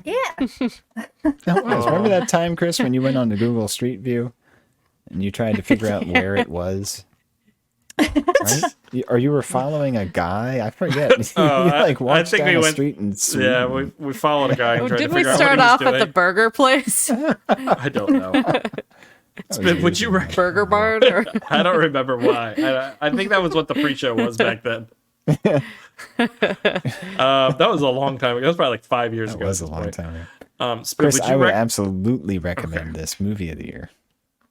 Speaker 6: Yeah.
Speaker 4: That was. Remember that time, Chris, when you went on the Google Street View and you tried to figure out where it was? Right? Or you were following a guy? I forget. You like walked
Speaker 5: think
Speaker 4: down
Speaker 5: we
Speaker 4: the
Speaker 5: went-
Speaker 4: street and
Speaker 5: Yeah, we followed a guy and
Speaker 7: Oh,
Speaker 5: tried to
Speaker 7: didn't we
Speaker 5: figure out
Speaker 7: start
Speaker 5: what he
Speaker 7: off
Speaker 5: was
Speaker 7: at the
Speaker 5: doing.
Speaker 7: burger place?
Speaker 5: I don't know. Would you recommend?
Speaker 7: Burger barn? Or...
Speaker 5: I don't remember why. I think that was what the pre-show was back then. That was a long time ago. That was probably like 5 years
Speaker 4: That
Speaker 5: ago.
Speaker 4: was
Speaker 5: at
Speaker 4: a
Speaker 5: this
Speaker 4: long
Speaker 5: point.
Speaker 4: time ago.
Speaker 5: Spiv,
Speaker 4: Chris,
Speaker 5: would
Speaker 4: I
Speaker 5: you
Speaker 4: would absolutely recommend
Speaker 5: Okay.
Speaker 4: this movie of the year.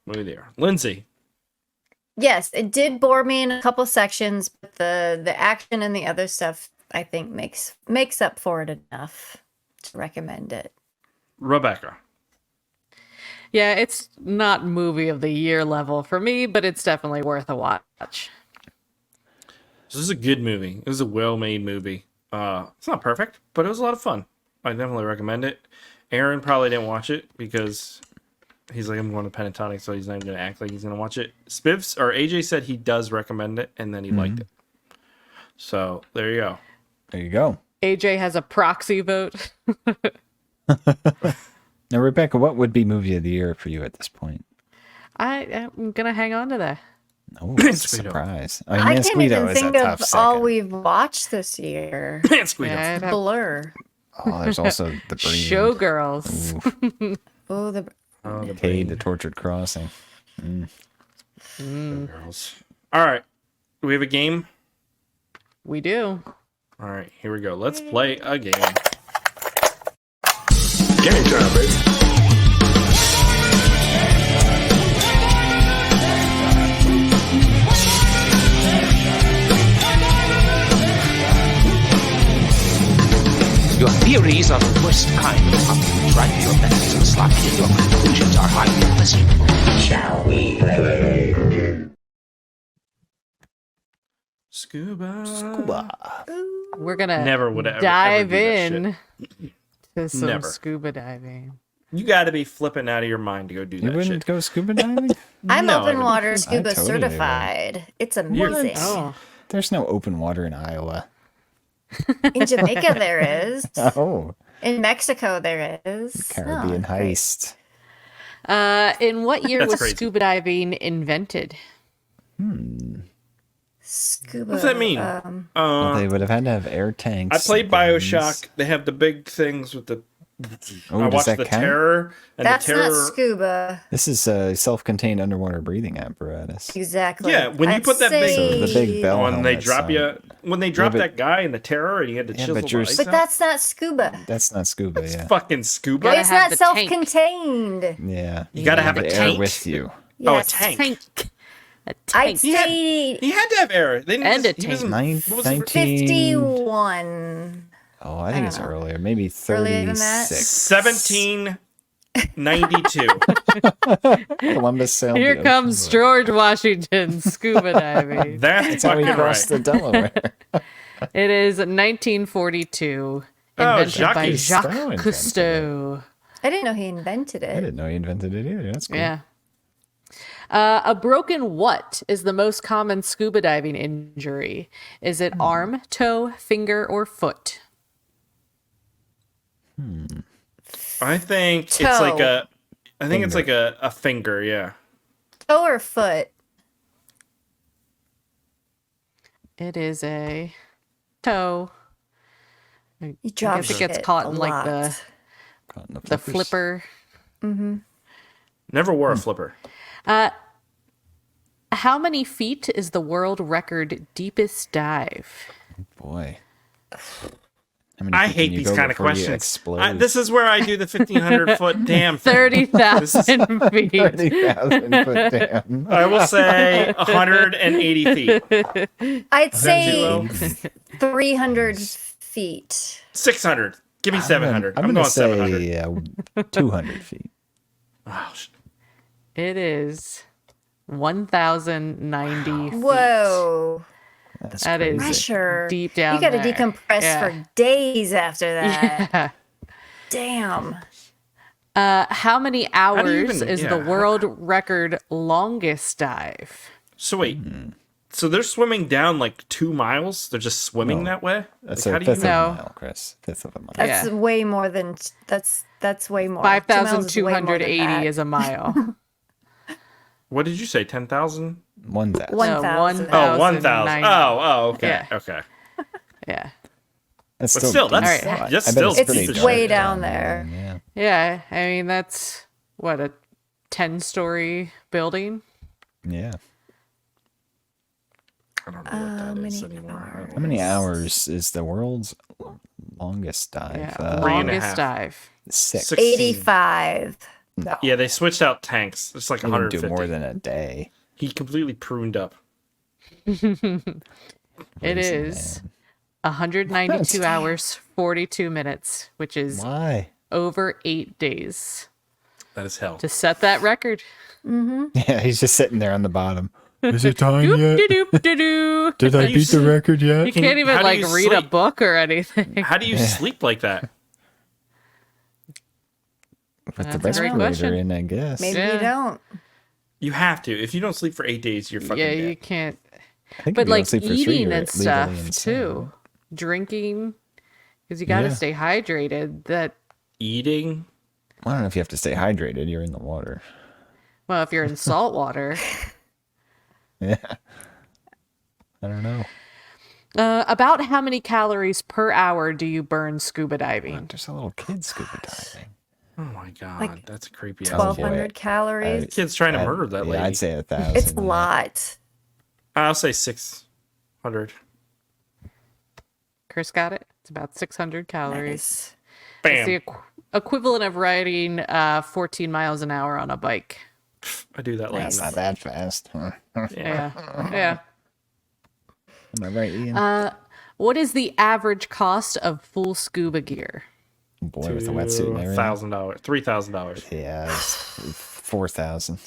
Speaker 5: Movie there. Lindsay.
Speaker 6: Yes, it did bore me in a couple sections, but the action and the other stuff I think makes up for it enough to recommend it.
Speaker 5: Rebecca.
Speaker 7: Yeah, it's not movie of the year level for me, but it's definitely worth a watch.
Speaker 5: This is a good movie. This is a well-made movie. It's not perfect, but it was a lot of fun. I definitely recommend it. Aaron probably didn't watch it because he's like, I'm going to Pentatonic, so he's not even going to act like he's going to watch it. Spivs or AJ said he does recommend it, and then he liked it. So there you go.
Speaker 4: There you go.
Speaker 7: AJ has a proxy vote.
Speaker 4: Now, Rebecca, what would be movie of the year for you at this point?
Speaker 7: I'm gonna hang on to that.
Speaker 4: Oh, it's a
Speaker 5: Squeedo.
Speaker 4: surprise.
Speaker 6: I
Speaker 4: mean,
Speaker 6: can't even
Speaker 4: Squeedo is a
Speaker 6: think
Speaker 4: tough
Speaker 6: of all
Speaker 4: second.
Speaker 6: we've watched this year.
Speaker 5: Squeeze
Speaker 7: Yeah, I'd have
Speaker 6: Blur.
Speaker 4: Oh, there's also the Breed.
Speaker 7: Showgirls.
Speaker 6: Oh, the
Speaker 4: Cade, the Tortured Crossing.
Speaker 5: girls. All right. Do we have a game?
Speaker 7: We do.
Speaker 5: All right, here we go. Let's play a game.
Speaker 1: Game time, baby.
Speaker 8: Your theories are the worst kind of puppy. Right? Your methods are sloppy and your conclusions are highly unpleasant. Shall we play?
Speaker 5: Scuba.
Speaker 7: We're gonna
Speaker 5: Never would ever
Speaker 7: dive
Speaker 5: do that
Speaker 7: in to some
Speaker 5: Never.
Speaker 7: scuba diving.
Speaker 5: You got to be flipping out of your mind to go do
Speaker 4: You
Speaker 5: that
Speaker 4: wouldn't
Speaker 5: shit.
Speaker 4: go scuba diving?
Speaker 6: I'm
Speaker 5: No, I
Speaker 6: open
Speaker 5: would-
Speaker 6: water scuba
Speaker 4: totally would.
Speaker 6: certified. It's amazing.
Speaker 7: Oh,
Speaker 4: There's no open water in Iowa.
Speaker 6: In Jamaica there is.
Speaker 4: Oh,
Speaker 6: In Mexico there is.
Speaker 4: Caribbean
Speaker 6: Oh, great.
Speaker 4: heist.
Speaker 7: in what year
Speaker 5: That's
Speaker 7: was
Speaker 5: crazy.
Speaker 7: scuba diving invented?
Speaker 6: Scuba.
Speaker 5: What's that mean?
Speaker 4: Well, they would have had to have air tanks.
Speaker 5: I played
Speaker 4: and things.
Speaker 5: Bioshock. They have the big things with the.
Speaker 4: Oh,
Speaker 5: I
Speaker 4: does
Speaker 5: watched
Speaker 4: that
Speaker 5: the
Speaker 4: count?
Speaker 5: Terror and
Speaker 6: That's
Speaker 5: the Terror.
Speaker 6: not scuba.
Speaker 4: This is a self-contained underwater breathing apparatus.
Speaker 6: Exactly.
Speaker 5: Yeah, when you put that big-
Speaker 4: So the big bell
Speaker 5: when they
Speaker 4: helmets
Speaker 5: drop
Speaker 4: on.
Speaker 5: you, when they drop
Speaker 4: but-
Speaker 5: that guy in the Terror and he had to
Speaker 4: Yeah,
Speaker 5: chisel
Speaker 4: but
Speaker 5: the
Speaker 4: you're-
Speaker 5: ice
Speaker 6: But
Speaker 5: out?
Speaker 6: that's not scuba.
Speaker 4: That's not scuba, yeah.
Speaker 5: fucking scuba.
Speaker 7: Gotta
Speaker 6: It's
Speaker 7: have
Speaker 6: not
Speaker 7: the tank.
Speaker 6: self-contained.
Speaker 4: Yeah.
Speaker 5: You gotta have a
Speaker 4: air
Speaker 5: tank
Speaker 4: with you.
Speaker 5: Oh, a
Speaker 6: Yes.
Speaker 5: tank.
Speaker 7: A
Speaker 6: I'd
Speaker 7: tank.
Speaker 6: say
Speaker 5: He had to have air. They didn't
Speaker 7: And a
Speaker 5: just, he was
Speaker 7: tank.
Speaker 4: Nine-
Speaker 5: what was it for-
Speaker 4: 19
Speaker 6: 51.
Speaker 4: Oh, I think it's
Speaker 6: don't know.
Speaker 4: earlier. Maybe
Speaker 6: Earlier than that?
Speaker 4: 36.
Speaker 5: 1792.
Speaker 4: Columbus sailed.
Speaker 7: Here
Speaker 4: the
Speaker 7: comes
Speaker 4: ocean.
Speaker 7: George Washington scuba diving.
Speaker 5: That's
Speaker 4: That's how he
Speaker 5: fucking
Speaker 4: crossed
Speaker 5: right.
Speaker 4: the Delaware.
Speaker 7: It is 1942,
Speaker 5: Oh,
Speaker 7: invented by
Speaker 5: Jacques
Speaker 7: Jacques
Speaker 4: Cousteau invented
Speaker 7: Cousteau.
Speaker 6: I didn't know he invented
Speaker 4: I
Speaker 6: it.
Speaker 4: didn't know he invented it either. That's cool.
Speaker 7: Yeah. A broken what is the most common scuba diving injury? Is it arm, toe, finger, or foot?
Speaker 5: I think it's like
Speaker 6: Toe.
Speaker 5: it's like a finger, yeah.
Speaker 6: Toe or foot?
Speaker 7: It is a toe.
Speaker 6: You
Speaker 7: I
Speaker 6: drop
Speaker 7: guess it gets
Speaker 6: shit
Speaker 7: caught
Speaker 6: a
Speaker 7: in like the
Speaker 6: lot.
Speaker 4: Caught in the
Speaker 7: the
Speaker 4: flippers.
Speaker 7: flipper.
Speaker 5: Never wore a flipper.
Speaker 7: How many feet is the world record deepest dive?
Speaker 4: Boy. How many
Speaker 5: I
Speaker 4: feet
Speaker 5: hate
Speaker 4: can you
Speaker 5: these
Speaker 4: go
Speaker 5: kind of
Speaker 4: before you
Speaker 5: questions.
Speaker 4: explode?
Speaker 5: This is where I do the 1,500-foot dam thing.
Speaker 7: 30,000 feet.
Speaker 4: 30,000 foot dam.
Speaker 5: I will say 180 feet.
Speaker 6: I'd
Speaker 5: too
Speaker 6: say
Speaker 5: low?
Speaker 6: 300 feet.
Speaker 5: 600. Give me 700. I'm
Speaker 4: gonna
Speaker 5: going
Speaker 4: say
Speaker 5: 700.
Speaker 4: 200 feet.
Speaker 5: Oh,
Speaker 7: It is 1,090 feet.
Speaker 6: Whoa.
Speaker 4: That's
Speaker 7: That is
Speaker 4: crazy.
Speaker 6: Pressure.
Speaker 7: deep down
Speaker 6: You got to
Speaker 7: there.
Speaker 6: decompress
Speaker 7: Yeah.
Speaker 6: for days after that.
Speaker 7: Yeah.
Speaker 6: Damn.
Speaker 7: How many
Speaker 5: do you
Speaker 7: hours
Speaker 5: even-
Speaker 7: is
Speaker 5: yeah,
Speaker 7: the
Speaker 5: how-
Speaker 7: world record longest dive?
Speaker 5: So wait. So they're swimming down like 2 miles? They're just swimming
Speaker 4: No.
Speaker 5: that way?
Speaker 4: That's
Speaker 5: Like,
Speaker 4: a
Speaker 5: how do you
Speaker 4: fifth
Speaker 5: know?
Speaker 4: of a
Speaker 7: know?
Speaker 4: mile, Chris. Fifth of a mile.
Speaker 6: That's
Speaker 7: Yeah.
Speaker 6: way more than that's way more. 2 miles is way more than
Speaker 7: 5,280
Speaker 6: that.
Speaker 7: is a mile.
Speaker 5: What did you say? 10,000?
Speaker 4: 1,000.
Speaker 6: 1,000.
Speaker 5: Oh, 1,000.
Speaker 7: 1,090.
Speaker 5: Oh, okay.
Speaker 7: Yeah.
Speaker 5: Okay.
Speaker 7: Yeah.
Speaker 4: That's
Speaker 5: But
Speaker 4: still,
Speaker 5: still,
Speaker 4: deep.
Speaker 5: that's,
Speaker 7: All right.
Speaker 5: that's
Speaker 4: I bet
Speaker 5: still
Speaker 4: it's pretty
Speaker 5: deep as
Speaker 6: It's
Speaker 4: dark
Speaker 6: way
Speaker 5: shit.
Speaker 6: down there.
Speaker 4: Yeah.
Speaker 7: Yeah. I mean, that's what, a 10-story building?
Speaker 4: Yeah.
Speaker 5: I don't know what that is
Speaker 6: many
Speaker 5: anymore.
Speaker 4: How many hours is the world's longest dive?
Speaker 7: Yeah.
Speaker 5: 3.5.
Speaker 7: Longest dive.
Speaker 4: 6.
Speaker 5: 16.
Speaker 6: 85.
Speaker 4: No.
Speaker 5: Yeah, they switched out tanks. It's like
Speaker 4: He didn't
Speaker 5: 150.
Speaker 4: do more than a day.
Speaker 5: He completely pruned up.
Speaker 7: It
Speaker 4: Crazy
Speaker 7: is
Speaker 4: man.
Speaker 7: 192 hours, 42 minutes, which is
Speaker 4: Why?
Speaker 7: over 8 days
Speaker 5: That is hell.
Speaker 7: to set that record.
Speaker 4: Yeah, he's just sitting there on the bottom. Is it time
Speaker 7: Doop,
Speaker 4: yet?
Speaker 7: doop, doop.
Speaker 4: Did I
Speaker 5: you
Speaker 4: beat the
Speaker 5: sleep?
Speaker 4: record
Speaker 7: You
Speaker 4: yet?
Speaker 7: can't even
Speaker 5: how do
Speaker 7: like
Speaker 5: you
Speaker 7: read a
Speaker 5: sleep?
Speaker 7: book or anything.
Speaker 5: How do you sleep like that?
Speaker 4: With the
Speaker 7: That's a great
Speaker 4: respirator
Speaker 7: question.
Speaker 4: in, I guess.
Speaker 6: Maybe
Speaker 7: Yeah.
Speaker 6: you don't.
Speaker 5: You have to. If you don't sleep for 8 days, you're fucking
Speaker 7: Yeah,
Speaker 5: dead.
Speaker 7: you can't.
Speaker 4: I think if
Speaker 7: But
Speaker 4: you don't
Speaker 7: like
Speaker 4: sleep for 3,
Speaker 7: eating
Speaker 4: you're
Speaker 7: and
Speaker 4: legally
Speaker 7: stuff
Speaker 4: insane.
Speaker 7: too, drinking, because you got to
Speaker 4: Yeah.
Speaker 7: stay hydrated. That
Speaker 5: Eating.
Speaker 4: I don't know if you have to stay hydrated. You're in the water.
Speaker 7: well, if you're in salt water.
Speaker 4: Yeah. I don't know.
Speaker 7: About how many calories per hour do you burn scuba diving?
Speaker 4: There's a little kid scuba diving.
Speaker 5: Oh my god,
Speaker 6: Like
Speaker 5: that's a creepy. ass
Speaker 6: 1,200
Speaker 5: kid.
Speaker 6: calories.
Speaker 5: Kid's trying to murder that lady.
Speaker 4: Yeah, I'd say 1,000.
Speaker 6: It's a
Speaker 4: yeah.
Speaker 6: lot.
Speaker 5: I'll say 600.
Speaker 7: Chris got it. It's about 600 calories.
Speaker 6: Nice.
Speaker 7: It's the
Speaker 5: Bam.
Speaker 7: equivalent of riding 14 miles an hour on a bike.
Speaker 5: I do that like
Speaker 4: That's not that fast. Huh?
Speaker 7: Yeah. Yeah.
Speaker 4: Am I right, Ian?
Speaker 7: What is the average cost of full scuba gear?
Speaker 4: Boy, with the wetsuit and everything.
Speaker 5: $1,000, $3,000.
Speaker 4: Yeah, it's 4,000.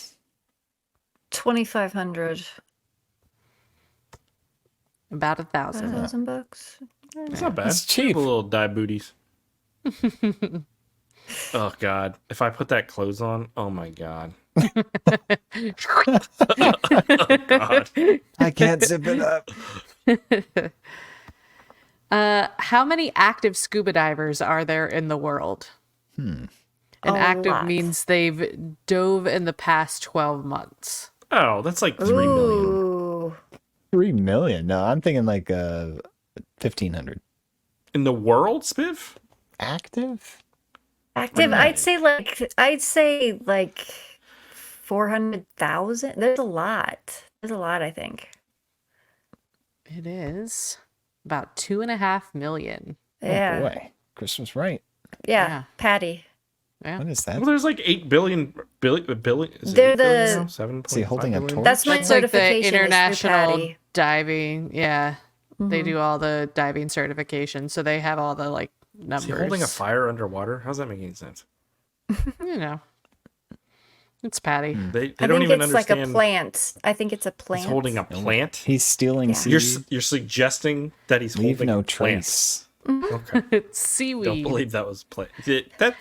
Speaker 6: 2,500.
Speaker 7: About 1,000.
Speaker 6: $1,000.
Speaker 5: It's not bad.
Speaker 4: It's cheap.
Speaker 5: People little die booties. Oh god, if I put that clothes on, oh my god.
Speaker 4: I can't zip it up.
Speaker 7: How many active scuba divers are there in the world? An
Speaker 6: A
Speaker 7: active
Speaker 6: lot.
Speaker 7: means they've dove in the past 12 months.
Speaker 5: Oh, that's like 3 million.
Speaker 6: Ooh.
Speaker 4: 3 million. No, I'm thinking like 1,500.
Speaker 5: In the world, Spiv?
Speaker 4: Active?
Speaker 6: Active, I'd say like 400,000. There's a lot. I think.
Speaker 7: It is about 2.5 million.
Speaker 6: Yeah.
Speaker 4: Oh boy. Chris was right.
Speaker 6: Yeah. Patty.
Speaker 7: Yeah.
Speaker 4: What is that?
Speaker 5: Well, there's like 8 billion. Is it
Speaker 6: They're
Speaker 5: 8 billion
Speaker 6: the-
Speaker 5: now? 7.
Speaker 4: Is he holding a torch?
Speaker 6: That's my
Speaker 7: It's like the
Speaker 6: certification. is through
Speaker 7: international
Speaker 6: Patty.
Speaker 7: diving. Yeah. They do all the diving certifications. So they have all the like numbers.
Speaker 5: Is he holding a fire underwater? How's that making sense?
Speaker 7: You know. It's Patty.
Speaker 5: They
Speaker 6: I
Speaker 5: don't
Speaker 6: think
Speaker 5: even
Speaker 6: it's like
Speaker 5: understand.
Speaker 6: a plant. I think it's a plant.
Speaker 5: He's holding a plant.
Speaker 4: He's stealing
Speaker 6: Yeah.
Speaker 4: seed.
Speaker 5: You're suggesting that he's
Speaker 4: Leave
Speaker 5: holding
Speaker 4: no
Speaker 5: a plant.
Speaker 4: trace.
Speaker 5: Okay.
Speaker 7: It's seaweed.
Speaker 5: Don't believe that was plant. Yeah,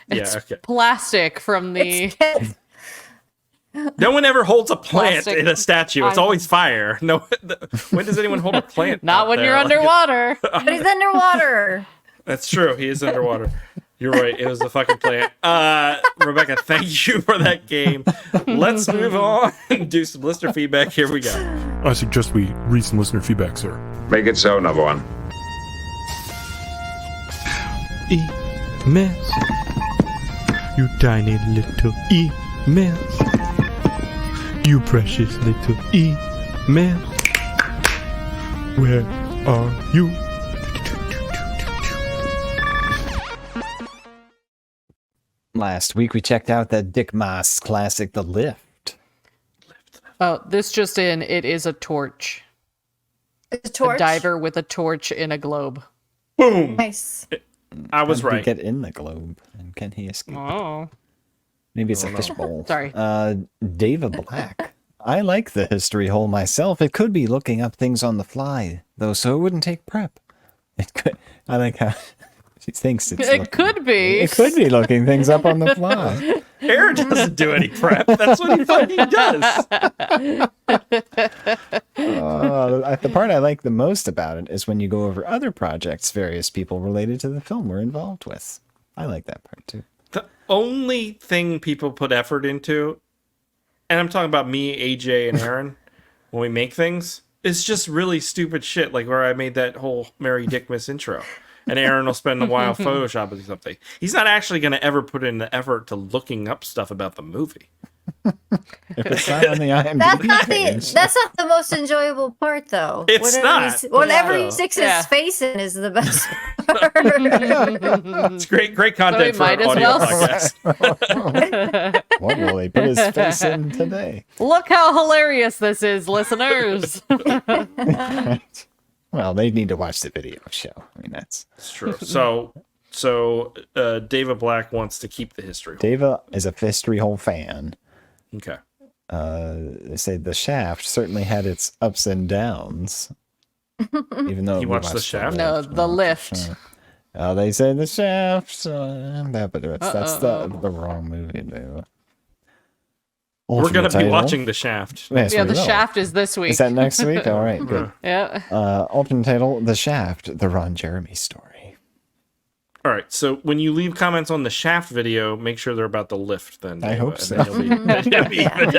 Speaker 7: It's
Speaker 5: okay.
Speaker 7: plastic from the.
Speaker 5: No one ever holds a plant
Speaker 7: Plastic
Speaker 5: in a statue. It's always fire. No. When does anyone hold a plant?
Speaker 7: Not
Speaker 5: out
Speaker 7: when
Speaker 5: there?
Speaker 7: you're
Speaker 5: Like,
Speaker 7: underwater.
Speaker 6: But he's underwater.
Speaker 5: That's true. He is underwater. You're right. It was a fucking plant. Rebecca, thank you for that game. Let's move on and do some listener feedback. Here we go.
Speaker 1: I suggest we read some listener feedback, sir.
Speaker 9: Make it so, number one.
Speaker 10: Emails. You tiny little emails. You precious little emails. Where are you?
Speaker 4: Last week we checked out that Dick Maas classic, The Lift.
Speaker 7: Oh, this just in. It is a torch.
Speaker 6: It's a torch.
Speaker 7: A diver with a torch in a globe.
Speaker 5: Boom.
Speaker 6: Nice.
Speaker 5: I was
Speaker 4: How did he
Speaker 5: right.
Speaker 4: get in the globe? And can he escape?
Speaker 7: Oh.
Speaker 4: Maybe it's a fishbowl.
Speaker 7: Sorry.
Speaker 4: David Black. I like the history hole myself. It could be looking up things on the fly, though, so it wouldn't take prep. It could. I like how she thinks it's.
Speaker 7: It could be.
Speaker 4: It could be looking things up on the fly.
Speaker 5: Aaron doesn't do any prep. That's what he fucking does.
Speaker 4: The part I like the most about it is when you go over other projects various people related to the film were involved with. I like that part too.
Speaker 5: The only thing people put effort into, and I'm talking about me, AJ, and Aaron, when we make things, is just really stupid shit, like where I made that whole Mary Dickmas intro. And Aaron will spend a while photoshopping something. He's not actually going to ever put in the effort to looking up stuff about the movie.
Speaker 4: If it's not on the IMDb page,
Speaker 6: That's not the most enjoyable part, though.
Speaker 5: It's not.
Speaker 6: Whatever
Speaker 5: Yeah.
Speaker 6: he sticks
Speaker 7: Yeah.
Speaker 6: his face in is the best part.
Speaker 5: It's great content for
Speaker 7: might
Speaker 5: an
Speaker 7: as
Speaker 5: audio
Speaker 7: well.
Speaker 5: podcast.
Speaker 4: what will he put his face in today?
Speaker 7: Look how hilarious this is, listeners.
Speaker 4: Well, they need to watch the video show. I mean, that's
Speaker 5: It's true. So David Black wants to keep the history.
Speaker 4: Dava is a history hole fan.
Speaker 5: Okay.
Speaker 4: They say The Shaft certainly had its ups and downs. Even though
Speaker 5: You
Speaker 4: we
Speaker 5: watched The Shaft?
Speaker 7: No, The Lift.
Speaker 4: They say The Shaft, but that's the wrong movie. Dava.
Speaker 5: We're going to be
Speaker 4: Alternate
Speaker 5: watching The Shaft.
Speaker 4: title. Yes,
Speaker 7: Yeah,
Speaker 4: we
Speaker 7: The
Speaker 4: will.
Speaker 7: Shaft is this week.
Speaker 4: Is that next week? All right, good.
Speaker 7: Yeah.
Speaker 4: Alternate title: The Shaft, the Ron Jeremy story.
Speaker 5: All right. So when you leave comments on the Shaft video, make sure they're about the lift. Then
Speaker 4: I hope
Speaker 5: and
Speaker 4: so.
Speaker 5: then you'll be evened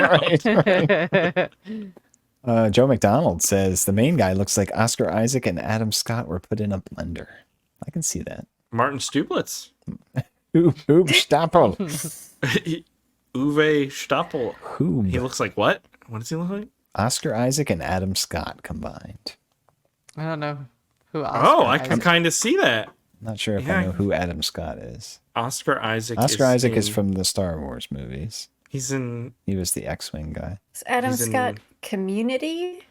Speaker 5: out.
Speaker 4: Joe McDonald says the main guy looks like Oscar Isaac and Adam Scott were put in a blender. I can see that.
Speaker 5: Martin Stublitz,
Speaker 4: Hoob Stappel.
Speaker 5: Uwe Stoppel. He
Speaker 4: Hoob.
Speaker 5: looks like what? What does he look like?
Speaker 4: Oscar Isaac and Adam Scott combined.
Speaker 7: I don't know who.
Speaker 5: Oh, I
Speaker 7: Isaac
Speaker 5: can kind of see that.
Speaker 4: Not sure if
Speaker 5: Yeah.
Speaker 4: I know who Adam Scott is.
Speaker 5: Oscar Isaac.
Speaker 4: Oscar Isaac is
Speaker 5: in-
Speaker 4: from the Star Wars movies.
Speaker 5: He's in
Speaker 4: He was the X-wing guy.
Speaker 6: Is Adam
Speaker 5: He's in-
Speaker 6: Scott Community?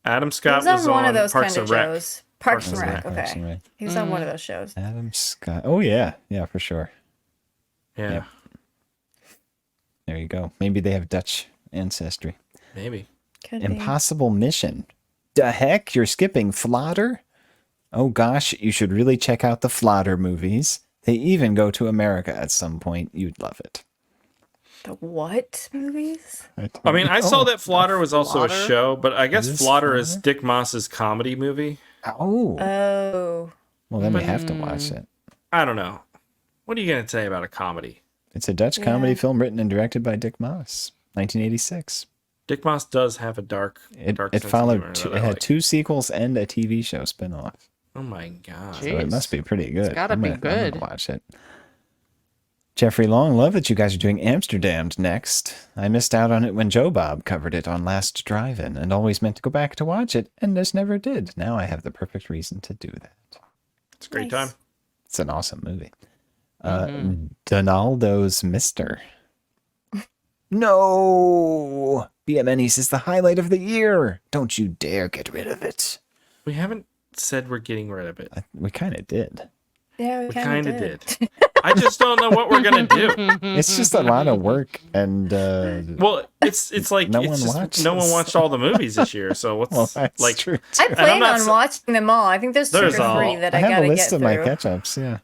Speaker 5: Adam
Speaker 6: He
Speaker 5: Scott
Speaker 6: was on one of those
Speaker 5: Parks
Speaker 6: kind of
Speaker 5: and Rec.
Speaker 6: shows. Parks and
Speaker 5: and
Speaker 6: Rec.
Speaker 5: Rec.
Speaker 4: Parks and
Speaker 6: Okay.
Speaker 4: Rec.
Speaker 6: He was on one of those shows.
Speaker 4: Adam Scott. Oh yeah, for sure.
Speaker 5: Yeah,
Speaker 4: Yep. There you go. Maybe they have Dutch ancestry.
Speaker 5: maybe.
Speaker 6: Could be.
Speaker 4: Impossible Mission. The heck? You're skipping Flodder? Oh gosh, you should really check out the Flodder movies. They even go to America at some point. You'd love it.
Speaker 6: The what movies?
Speaker 5: I mean, I saw
Speaker 4: Oh,
Speaker 5: that Flodder was also a
Speaker 7: Flodder?
Speaker 5: show, but I guess
Speaker 4: Is this
Speaker 5: Flodder is
Speaker 4: Flodder?
Speaker 5: Dick Moss's comedy movie.
Speaker 4: Oh,
Speaker 6: Oh.
Speaker 4: well then we have to watch it.
Speaker 5: I don't know. What are you gonna say about a comedy?
Speaker 4: It's a Dutch comedy film written and directed by Dick Maas, 1986.
Speaker 5: Dick Moss does have a dark
Speaker 4: It
Speaker 5: sense of
Speaker 4: followed.
Speaker 5: humor
Speaker 4: Two,
Speaker 5: that
Speaker 4: it
Speaker 5: I
Speaker 4: had
Speaker 5: like.
Speaker 4: 2 sequels and a TV show spinoff.
Speaker 5: Oh my god.
Speaker 4: So it
Speaker 7: Jeez.
Speaker 4: must be pretty good.
Speaker 7: gotta
Speaker 4: I'm
Speaker 7: be
Speaker 4: gonna- I'm gonna
Speaker 7: good.
Speaker 4: watch it. Jeffrey Long, love that you guys are doing Amsterdamned next. I missed out on it when Joe Bob covered it on Last Drive-In and always meant to go back to watch it and just never did. Now I have the perfect reason to do that.
Speaker 5: It's a great
Speaker 6: Nice.
Speaker 5: time.
Speaker 4: It's an awesome movie. Donaldo's Mister. No! BMNEs is the highlight of the year. Don't you dare get rid of it.
Speaker 5: We haven't said we're getting rid of it.
Speaker 4: We kind of did.
Speaker 6: Yeah,
Speaker 5: We kind of did. I just don't know what we're gonna do.
Speaker 4: It's just a lot of work and
Speaker 5: Well, it's like
Speaker 4: No
Speaker 5: it's
Speaker 4: one
Speaker 5: just,
Speaker 4: watches.
Speaker 5: no one watched all the movies this year. So what's
Speaker 4: well, that's
Speaker 5: like?
Speaker 4: true.
Speaker 6: I
Speaker 4: too.
Speaker 6: plan
Speaker 5: not
Speaker 6: on
Speaker 5: s-
Speaker 6: watching them all. I think there's 2
Speaker 5: There's
Speaker 6: or
Speaker 5: all-
Speaker 6: 3 that
Speaker 4: I
Speaker 6: I
Speaker 4: have
Speaker 6: gotta
Speaker 4: a list
Speaker 6: get
Speaker 4: of my
Speaker 6: through.
Speaker 4: catch-ups. Yeah.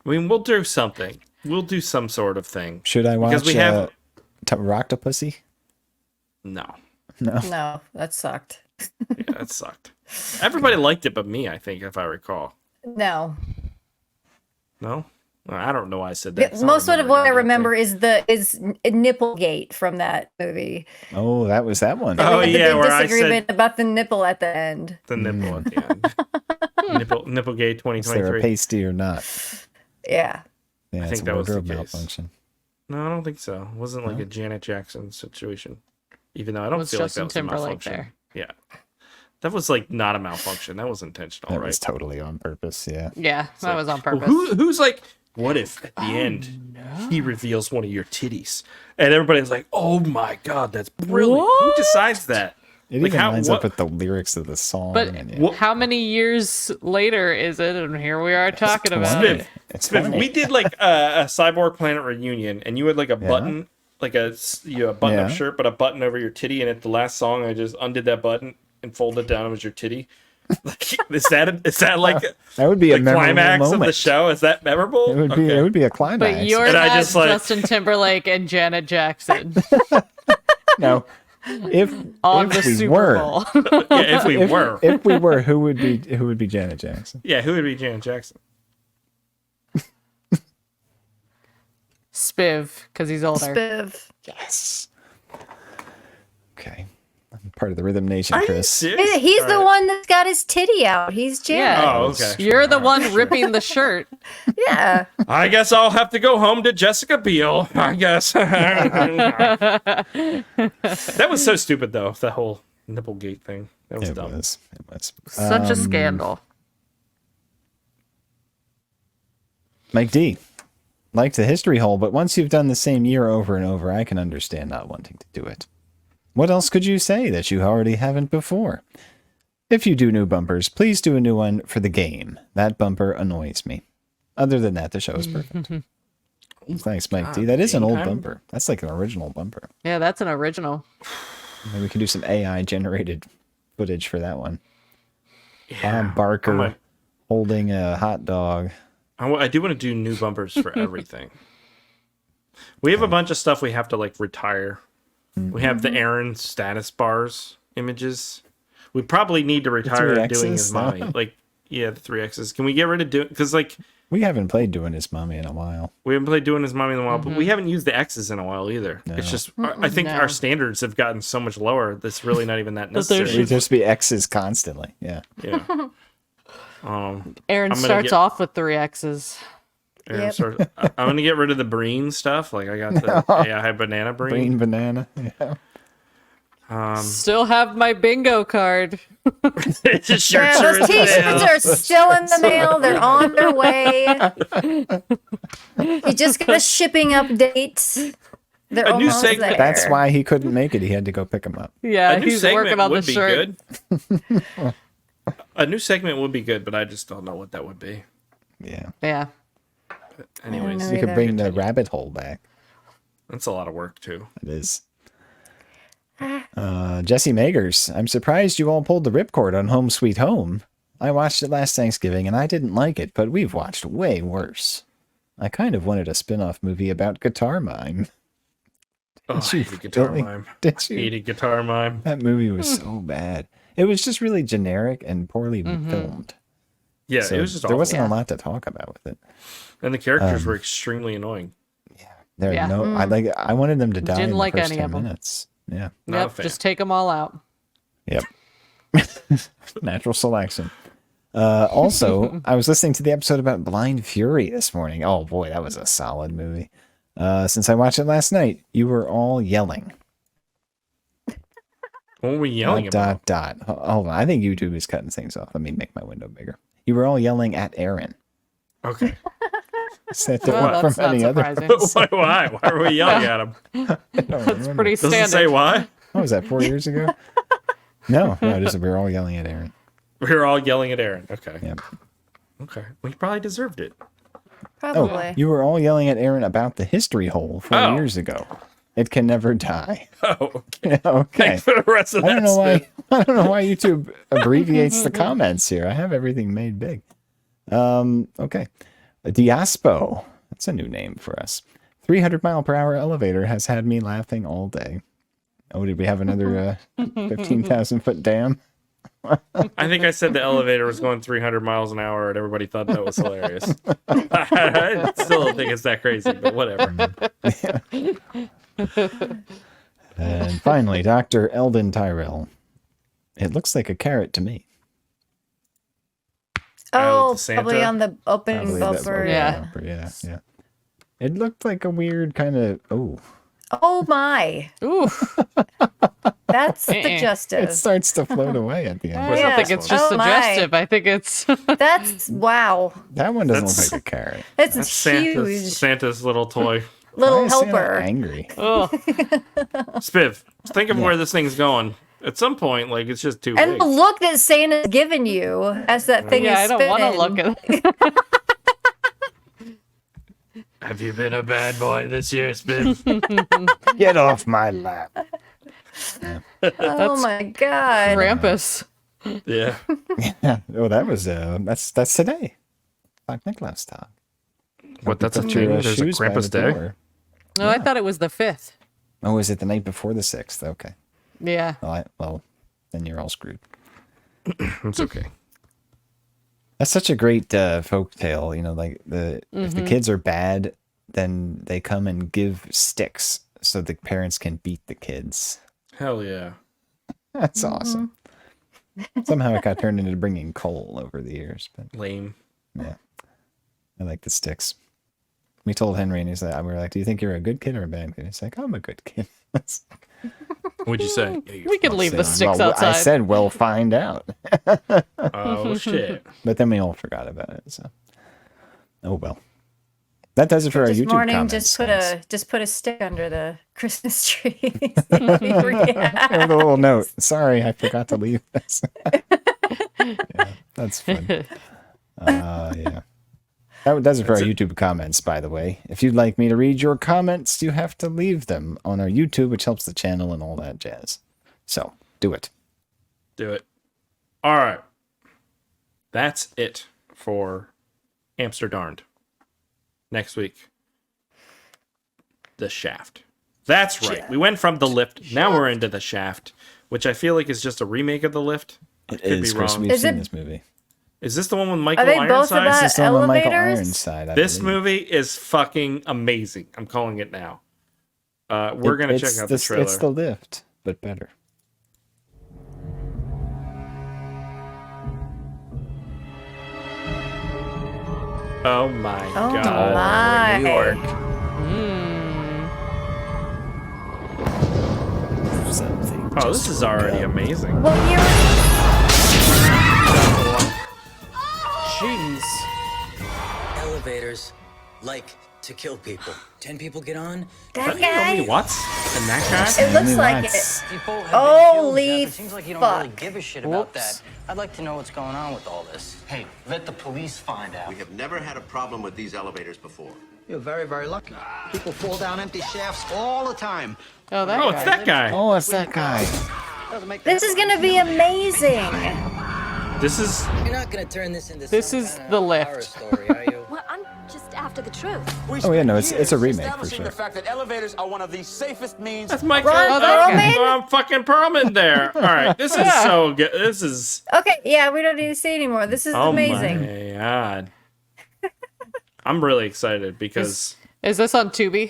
Speaker 5: I mean, we'll do something. We'll do some sort of thing.
Speaker 4: Should I watch
Speaker 5: Because we have
Speaker 4: Rocktopusy?
Speaker 5: no.
Speaker 4: No.
Speaker 6: No, that sucked.
Speaker 5: Yeah, that sucked. Everybody liked it, but me. I think, if I recall.
Speaker 6: No.
Speaker 5: No, Well, I don't know why I said that. 'cause I
Speaker 6: Most
Speaker 5: don't
Speaker 6: of what I
Speaker 5: that
Speaker 6: remember
Speaker 5: thing.
Speaker 6: is Nipplegate from that movie.
Speaker 4: Oh, that was that one.
Speaker 5: Oh,
Speaker 6: We had the
Speaker 5: yeah,
Speaker 6: big
Speaker 5: where I
Speaker 6: disagreement
Speaker 5: said
Speaker 6: about the nipple at the end.
Speaker 5: the nipple at the end. Nipplegate
Speaker 4: Is there a
Speaker 5: 2023.
Speaker 4: pasty or not?
Speaker 6: Yeah.
Speaker 4: Yeah,
Speaker 5: I
Speaker 4: it's
Speaker 5: think
Speaker 4: a
Speaker 5: that was the
Speaker 4: wardrobe
Speaker 5: case.
Speaker 4: malfunction.
Speaker 5: No, I don't think so. It wasn't like a Janet Jackson situation. Even though I don't
Speaker 7: Was
Speaker 5: feel
Speaker 7: Justin
Speaker 5: like that was
Speaker 7: Timberlake
Speaker 5: a malfunction.
Speaker 7: there?
Speaker 5: Yeah. That was like not a malfunction. That was intentional,
Speaker 4: That
Speaker 5: right?
Speaker 4: was totally on purpose. Yeah.
Speaker 7: Yeah, that was on
Speaker 5: Well,
Speaker 7: purpose.
Speaker 5: who's like, what if at the end he reveals one of your titties? And everybody's like, oh my god, that's brilliant. Who decides that?
Speaker 4: It
Speaker 5: Like,
Speaker 4: even
Speaker 5: how-
Speaker 4: lines
Speaker 5: what-
Speaker 4: up with the lyrics of the song.
Speaker 7: But
Speaker 4: and, yeah.
Speaker 5: What-
Speaker 7: how many years later is it? And here we are talking about
Speaker 4: 20.
Speaker 7: it.
Speaker 4: It's
Speaker 5: Spiv,
Speaker 4: funny.
Speaker 5: we did like a Cyborg Planet reunion, and you had like a button, like a button-up
Speaker 4: Yeah.
Speaker 5: shirt, but a button over your titty. And at the last song, I just undid that button and folded it down. It was your titty. Like, is that like
Speaker 4: That would be
Speaker 5: the
Speaker 4: a memorable
Speaker 5: climax
Speaker 4: moment.
Speaker 5: of the show? Is that memorable?
Speaker 4: It would be.
Speaker 5: Okay.
Speaker 4: It would be a climax.
Speaker 7: But you're
Speaker 5: And I
Speaker 7: not
Speaker 5: just, like-
Speaker 7: Justin Timberlake and Janet Jackson
Speaker 4: No. If
Speaker 7: on
Speaker 4: if
Speaker 7: the
Speaker 4: we
Speaker 7: Super
Speaker 4: were,
Speaker 7: Bowl.
Speaker 5: Yeah, if we were,
Speaker 4: if we were, who would be Janet Jackson?
Speaker 5: yeah, who would be Janet Jackson?
Speaker 7: Spiv, because he's older.
Speaker 6: Spiv.
Speaker 4: Yes. Okay. I'm part of the Rhythm Nation,
Speaker 5: Are you
Speaker 4: Chris.
Speaker 5: serious?
Speaker 6: He's
Speaker 5: All
Speaker 6: the
Speaker 5: right.
Speaker 6: one that's got his titty out. He's Janet.
Speaker 7: Yeah.
Speaker 5: Oh, okay.
Speaker 7: You're the one ripping the shirt.
Speaker 6: Yeah.
Speaker 5: I guess I'll have to go home to Jessica Biel. I guess. That was so stupid, though. The whole Nipplegate thing. That was
Speaker 4: It
Speaker 5: dumb.
Speaker 4: was. It was.
Speaker 7: Such a scandal.
Speaker 4: Mike D. Liked the history hole, but once you've done the same year over and over, I can understand not wanting to do it. What else could you say that you already haven't before? If you do new bumpers, please do a new one for the game. That bumper annoys me. Other than that, the show is perfect. Thanks, Mike D. That is an
Speaker 5: game
Speaker 4: old
Speaker 5: time?
Speaker 4: bumper. That's like an original bumper.
Speaker 7: Yeah, that's an original.
Speaker 4: Maybe we can do some AI generated footage for that one.
Speaker 5: Yeah.
Speaker 4: Bob Barker
Speaker 5: I'm a-
Speaker 4: holding a hot dog.
Speaker 5: I do want to do new bumpers for everything. We have a bunch of stuff we have to like retire. We have the Aaron status bars images. We probably need to retire
Speaker 4: 3
Speaker 5: doing
Speaker 4: X's,
Speaker 5: his mommy.
Speaker 4: no?
Speaker 5: Like, yeah, the 3 X's. Can we get rid of doing? Because like
Speaker 4: We haven't played Doing His Mommy in a while.
Speaker 5: we haven't played doing his mommy in a while, but we haven't used the X's in a while either. It's just I think
Speaker 7: No.
Speaker 5: our standards have gotten so much lower. That's really not even that
Speaker 7: But there
Speaker 5: necessary.
Speaker 4: It'd just be X's constantly. Yeah.
Speaker 5: Yeah.
Speaker 7: Aaron
Speaker 5: I'm gonna
Speaker 7: starts
Speaker 5: get-
Speaker 7: off with 3 X's.
Speaker 5: Aaron
Speaker 6: Yep.
Speaker 5: starts- I'm gonna get rid of the Breen stuff. Like I got the AI banana Breen.
Speaker 4: Green banana. Yeah.
Speaker 7: Still have my bingo card.
Speaker 5: It's just
Speaker 6: Yeah,
Speaker 5: shirts are
Speaker 6: those
Speaker 5: in
Speaker 6: t-shirts
Speaker 5: the
Speaker 6: are still in the mail. They're on their way. You just got a shipping update. They're
Speaker 5: A new
Speaker 6: almost
Speaker 5: segment.
Speaker 6: there.
Speaker 4: That's why he couldn't make it. He had to go pick him up.
Speaker 7: Yeah,
Speaker 5: A new
Speaker 7: he's working
Speaker 5: segment
Speaker 7: on the
Speaker 5: would be
Speaker 7: shirt.
Speaker 5: good. A new segment would be good, but I just don't know what that would be.
Speaker 4: Yeah.
Speaker 7: Yeah.
Speaker 5: Anyways,
Speaker 6: know.
Speaker 4: You could
Speaker 6: Either.
Speaker 4: bring the rabbit hole back.
Speaker 5: that's a lot of work too.
Speaker 4: It is. Jesse Magers. I'm surprised you all pulled the ripcord on Home Sweet Home. I watched it last Thanksgiving and I didn't like it, but we've watched way worse. I kind of wanted a spin-off movie about Guitar Mime.
Speaker 5: Oh, I
Speaker 4: you
Speaker 5: hate guitar
Speaker 4: really-
Speaker 5: mime.
Speaker 4: Did you?
Speaker 5: Hated guitar mime.
Speaker 4: That movie was so bad. It was just really generic and poorly filmed.
Speaker 5: Yeah,
Speaker 4: So
Speaker 5: it was just
Speaker 4: there
Speaker 5: awful.
Speaker 4: wasn't a lot to talk about with it.
Speaker 5: And the characters were extremely annoying.
Speaker 4: There are
Speaker 7: Yeah.
Speaker 4: no. I wanted them to die
Speaker 7: Didn't
Speaker 4: in the
Speaker 7: like
Speaker 4: first
Speaker 7: any
Speaker 4: 10
Speaker 7: of 'em.
Speaker 4: minutes. Yeah.
Speaker 5: Not a
Speaker 7: Yep,
Speaker 5: fan.
Speaker 7: just take them all out.
Speaker 4: Yep. Natural selection. Also, I was listening to the episode about Blind Fury this morning. Oh boy, that was a solid movie. Since I watched it last night, you were all yelling.
Speaker 5: What were we yelling about?
Speaker 4: Hold on. I think YouTube is cutting things off. Let me make my window bigger. You were all yelling at Aaron.
Speaker 5: Okay.
Speaker 4: Is that
Speaker 7: Well,
Speaker 4: different
Speaker 7: that's
Speaker 4: from
Speaker 7: not
Speaker 4: any other?
Speaker 7: surprising.
Speaker 5: Why? Why were we yelling at him?
Speaker 7: That's pretty
Speaker 5: Does it
Speaker 7: standard.
Speaker 5: say why?
Speaker 4: What was that, 4 years ago? No, just we were all yelling at Aaron.
Speaker 5: We were all yelling at Aaron. Okay.
Speaker 4: Yep.
Speaker 5: Okay. We probably deserved it.
Speaker 6: Probably.
Speaker 4: Oh, you were all yelling at Aaron about the history hole 4
Speaker 5: Oh.
Speaker 4: years ago. It can never die.
Speaker 5: Oh, okay.
Speaker 4: Okay.
Speaker 5: Thanks for the rest of
Speaker 4: I
Speaker 5: that.
Speaker 4: don't know why.
Speaker 5: Spin.
Speaker 4: I don't know why YouTube abbreviates the comments here. I have everything made big. Okay. Diaspo. That's a new name for us. 300-mile-per-hour elevator has had me laughing all day. Oh, did we have another 15,000-foot dam?
Speaker 5: I think I said the elevator was going 300 miles an hour, and everybody thought that was hilarious. I still don't think it's that crazy, but whatever.
Speaker 4: And finally, Dr. Eldon Tyrell. It looks like a carrot to me.
Speaker 6: Oh,
Speaker 5: with the Santa?
Speaker 6: probably on the opening
Speaker 4: Probably that
Speaker 6: bumper.
Speaker 4: was-
Speaker 7: Yeah.
Speaker 4: Yeah. It looked like a weird kind of... Oh.
Speaker 6: Oh my.
Speaker 7: Ooh,
Speaker 6: That's
Speaker 7: Uh-uh.
Speaker 6: suggestive.
Speaker 4: It starts to float away at the end.
Speaker 7: I don't think it's just
Speaker 6: Oh, my.
Speaker 7: suggestive. I think it's
Speaker 6: That's wow.
Speaker 4: That one doesn't
Speaker 5: That's-
Speaker 4: look like a carrot.
Speaker 6: That's,
Speaker 5: That's
Speaker 6: huge.
Speaker 5: Santa's little toy.
Speaker 4: Why
Speaker 6: Little
Speaker 4: is Santa
Speaker 6: helper.
Speaker 4: angry.
Speaker 7: oh,
Speaker 5: Spiv, think of where this thing's going. At some point, like, it's just too
Speaker 6: And
Speaker 5: big.
Speaker 6: the look that Santa's given you as that thing
Speaker 7: yeah. I
Speaker 6: is
Speaker 7: don't want to
Speaker 6: spinning.
Speaker 7: look at it.
Speaker 5: Have you been a bad boy this year, Spiv?
Speaker 4: Get off my lap.
Speaker 6: Oh my god.
Speaker 7: Krampus.
Speaker 5: Yeah.
Speaker 4: Yeah. Oh, that was that's today. Like Nicholas talk.
Speaker 5: What, that's a
Speaker 4: Put your,
Speaker 5: thing? There's a
Speaker 4: shoes by
Speaker 5: Krampus
Speaker 4: the
Speaker 5: Day?
Speaker 4: door.
Speaker 7: No, I thought it was the 5th.
Speaker 4: Oh, is it the night before the 6th? Okay.
Speaker 7: Yeah.
Speaker 4: Well, then you're all screwed.
Speaker 5: It's okay.
Speaker 4: That's such a great folk tale. You know, like if the kids are bad, then they come and give sticks so the parents can beat the kids.
Speaker 5: Hell yeah.
Speaker 4: That's awesome. Somehow it got turned into bringing coal over the years, but
Speaker 5: Lame.
Speaker 4: yeah, I like the sticks. We told Henry, and he's like, we were like, "Do you think you're a good kid or a bad kid?" He's like, "I'm a good kid."
Speaker 5: What'd you say?
Speaker 7: We could leave the sticks
Speaker 4: well,
Speaker 7: outside.
Speaker 4: I said, "We'll find out,"
Speaker 5: Oh, shit.
Speaker 4: but then we all forgot about it. So, oh well. That does it for our
Speaker 6: This
Speaker 4: YouTube
Speaker 6: morning,
Speaker 4: comments.
Speaker 6: just put a stick under the Christmas tree. See if you forget.
Speaker 4: With a little note. Sorry, I forgot to leave this. Yeah, that's fun. Yeah. That does it for our YouTube comments, by the way. If you'd like me to read your comments, you have to leave them on our YouTube, which helps the channel and all that jazz. So, do it.
Speaker 5: Do it. All right. That's it for Amsterdamned. Next week, The Shaft. That's right. We went from The Lift. Now we're into The Shaft, which I feel like is just a remake of The Lift. I
Speaker 4: It
Speaker 5: could
Speaker 4: is,
Speaker 5: be
Speaker 4: Chris.
Speaker 5: wrong.
Speaker 4: We've
Speaker 6: Is
Speaker 4: seen
Speaker 6: it-
Speaker 4: this movie.
Speaker 5: Is this the one with Michael
Speaker 6: Are they both
Speaker 5: Ironside?
Speaker 6: about
Speaker 4: This is the one with Michael
Speaker 6: elevators?
Speaker 4: Ironside. I
Speaker 5: This
Speaker 4: believe.
Speaker 5: movie is fucking amazing. I'm calling it now. We're going to check out the trailer.
Speaker 4: It's The Lift, but better.
Speaker 5: Oh my
Speaker 6: Oh
Speaker 5: god.
Speaker 6: my.
Speaker 5: New York.
Speaker 4: Something
Speaker 5: Oh,
Speaker 4: just
Speaker 5: this is already amazing.
Speaker 6: Well, you're
Speaker 7: Jeez.
Speaker 9: Elevators like to kill people. 10 people get on.
Speaker 6: that
Speaker 5: Naomi
Speaker 6: guy.
Speaker 5: Watts and that guy?
Speaker 6: It looks
Speaker 4: Naomi
Speaker 6: like
Speaker 4: Watts.
Speaker 6: it.
Speaker 9: People have
Speaker 6: Holy
Speaker 9: been killed, Jeff. It seems like you don't really
Speaker 6: fuck.
Speaker 9: give a shit about
Speaker 7: Whoops.
Speaker 9: that. I'd like to know what's going on with all this.
Speaker 11: Hey, let the police find out.
Speaker 12: We have never had a problem with these elevators before.
Speaker 11: You're very, very lucky. People fall down empty shafts all the time.
Speaker 7: Oh, that
Speaker 5: Oh,
Speaker 7: guy.
Speaker 5: it's that guy.
Speaker 4: Oh, it's that guy.
Speaker 11: Doesn't make
Speaker 6: This is gonna be amazing.
Speaker 5: This is
Speaker 9: You're not gonna turn this into
Speaker 7: This
Speaker 9: some
Speaker 7: is
Speaker 9: kind
Speaker 7: The
Speaker 9: of
Speaker 7: Lift.
Speaker 9: horror story, are you?
Speaker 2: Well, I'm just after the truth.
Speaker 4: Oh, yeah, no, it's a remake for sure.
Speaker 11: the fact that elevators are one of the safest means.
Speaker 5: that's Michael
Speaker 6: Ron
Speaker 5: fucking Perlman there. All right, this is so good. This is
Speaker 6: Okay, yeah, we don't need to see anymore. This is amazing.
Speaker 5: my god. I'm really excited because
Speaker 7: Is this on Tubi?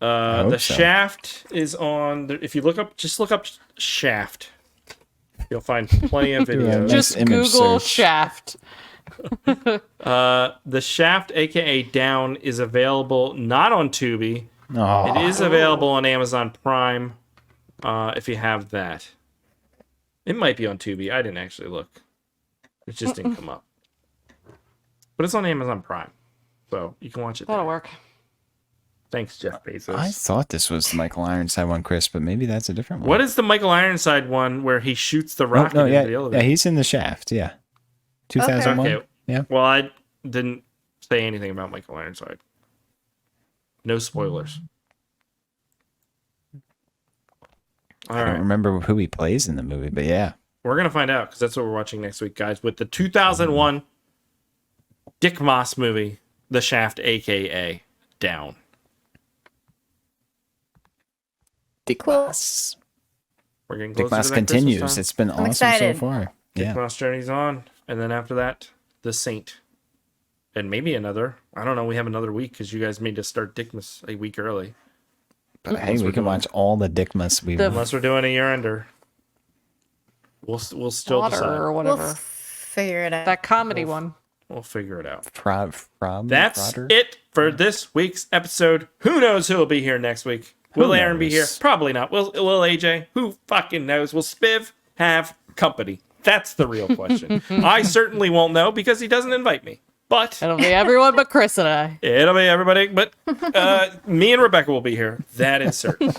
Speaker 4: hope
Speaker 5: The
Speaker 4: so.
Speaker 5: Shaft is on. If you just look up Shaft. You'll find plenty of
Speaker 4: Do a
Speaker 5: videos.
Speaker 4: nice
Speaker 7: Just
Speaker 4: image
Speaker 7: Google
Speaker 4: search.
Speaker 7: Shaft.
Speaker 5: The Shaft, aka Down, is available not on Tubi.
Speaker 4: Oh,
Speaker 5: It is available on Amazon Prime. If you have that, it might be on Tubi. I didn't actually look. It just didn't come up. But it's on Amazon Prime, so you can watch it.
Speaker 7: That'll
Speaker 5: there.
Speaker 7: work.
Speaker 5: Thanks, Jeff Bezos.
Speaker 4: I thought this was the Michael Ironside one, Chris, but maybe that's a different one.
Speaker 5: What is the Michael Ironside one where he shoots the
Speaker 4: Oh,
Speaker 5: rocket
Speaker 4: no,
Speaker 5: into the elevator?
Speaker 4: yeah, he's in the Shaft. Yeah, 2001.
Speaker 5: Okay.
Speaker 4: Yeah.
Speaker 5: Well, I didn't say anything about Michael Ironside. No spoilers. All
Speaker 4: I don't
Speaker 5: right.
Speaker 4: remember who he plays in the movie, but yeah.
Speaker 5: We're going to find out because that's what we're watching next week, guys, with the 2001 Dick Moss movie, The Shaft, a.k.a. Down.
Speaker 4: Dick Moss.
Speaker 5: We're getting
Speaker 4: Dick
Speaker 5: closer
Speaker 4: Moss
Speaker 5: to that Christmas
Speaker 4: continues.
Speaker 5: time.
Speaker 4: It's been awesome
Speaker 6: excited.
Speaker 4: so far.
Speaker 5: Dick
Speaker 4: Yeah.
Speaker 5: Moss journeys on. And then after that, The Saint. And maybe another. I don't know. We have another week because you guys made us start Dickmas a week early.
Speaker 4: But hey, we can watch all the Dick Moss we want.
Speaker 5: Unless we're doing a year-ender. We'll still
Speaker 7: Water
Speaker 5: decide.
Speaker 7: or
Speaker 6: We'll
Speaker 7: whatever.
Speaker 6: figure it out.
Speaker 7: That comedy one.
Speaker 5: We'll figure it out.
Speaker 4: That's
Speaker 5: it for this week's episode. Who knows who'll be here next week? Will Aaron be here?
Speaker 4: knows?
Speaker 5: Probably not. Will AJ? Who fucking knows? Will Spiv have company? That's the real question. I certainly won't know because he doesn't invite me. But
Speaker 7: It'll be everyone but Chris and I.
Speaker 5: it'll be everybody. But me and Rebecca will be here. That is certain.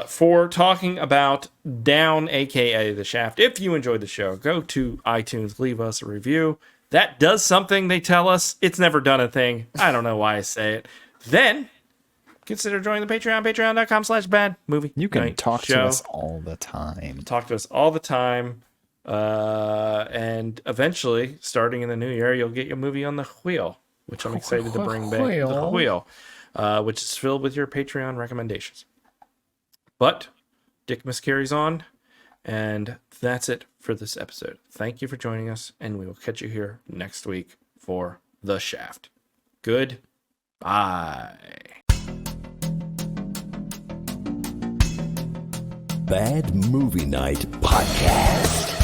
Speaker 5: For talking about Down, aka The Shaft. If you enjoyed the show, go to iTunes, leave us a review. That does something, they tell us. It's never done a thing. I don't know why I say it. Then consider joining the Patreon, patreon.com/badmovie.
Speaker 4: You can talk
Speaker 5: show.
Speaker 4: to us all the time.
Speaker 5: Talk to us all the time. And eventually, starting in the new year, you'll get your movie on the wheel, which I'm excited to bring back. The wheel, which is filled with your Patreon recommendations. But Dickmas carries on, and that's it for this episode. Thank you for joining us, and we will catch you here next week for The Shaft. Goodbye.
Speaker 13: Bad Movie Night Podcast.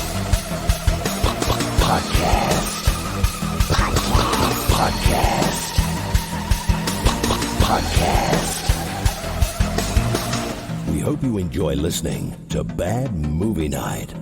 Speaker 13: Podcast. We hope you enjoy listening to Bad Movie Night.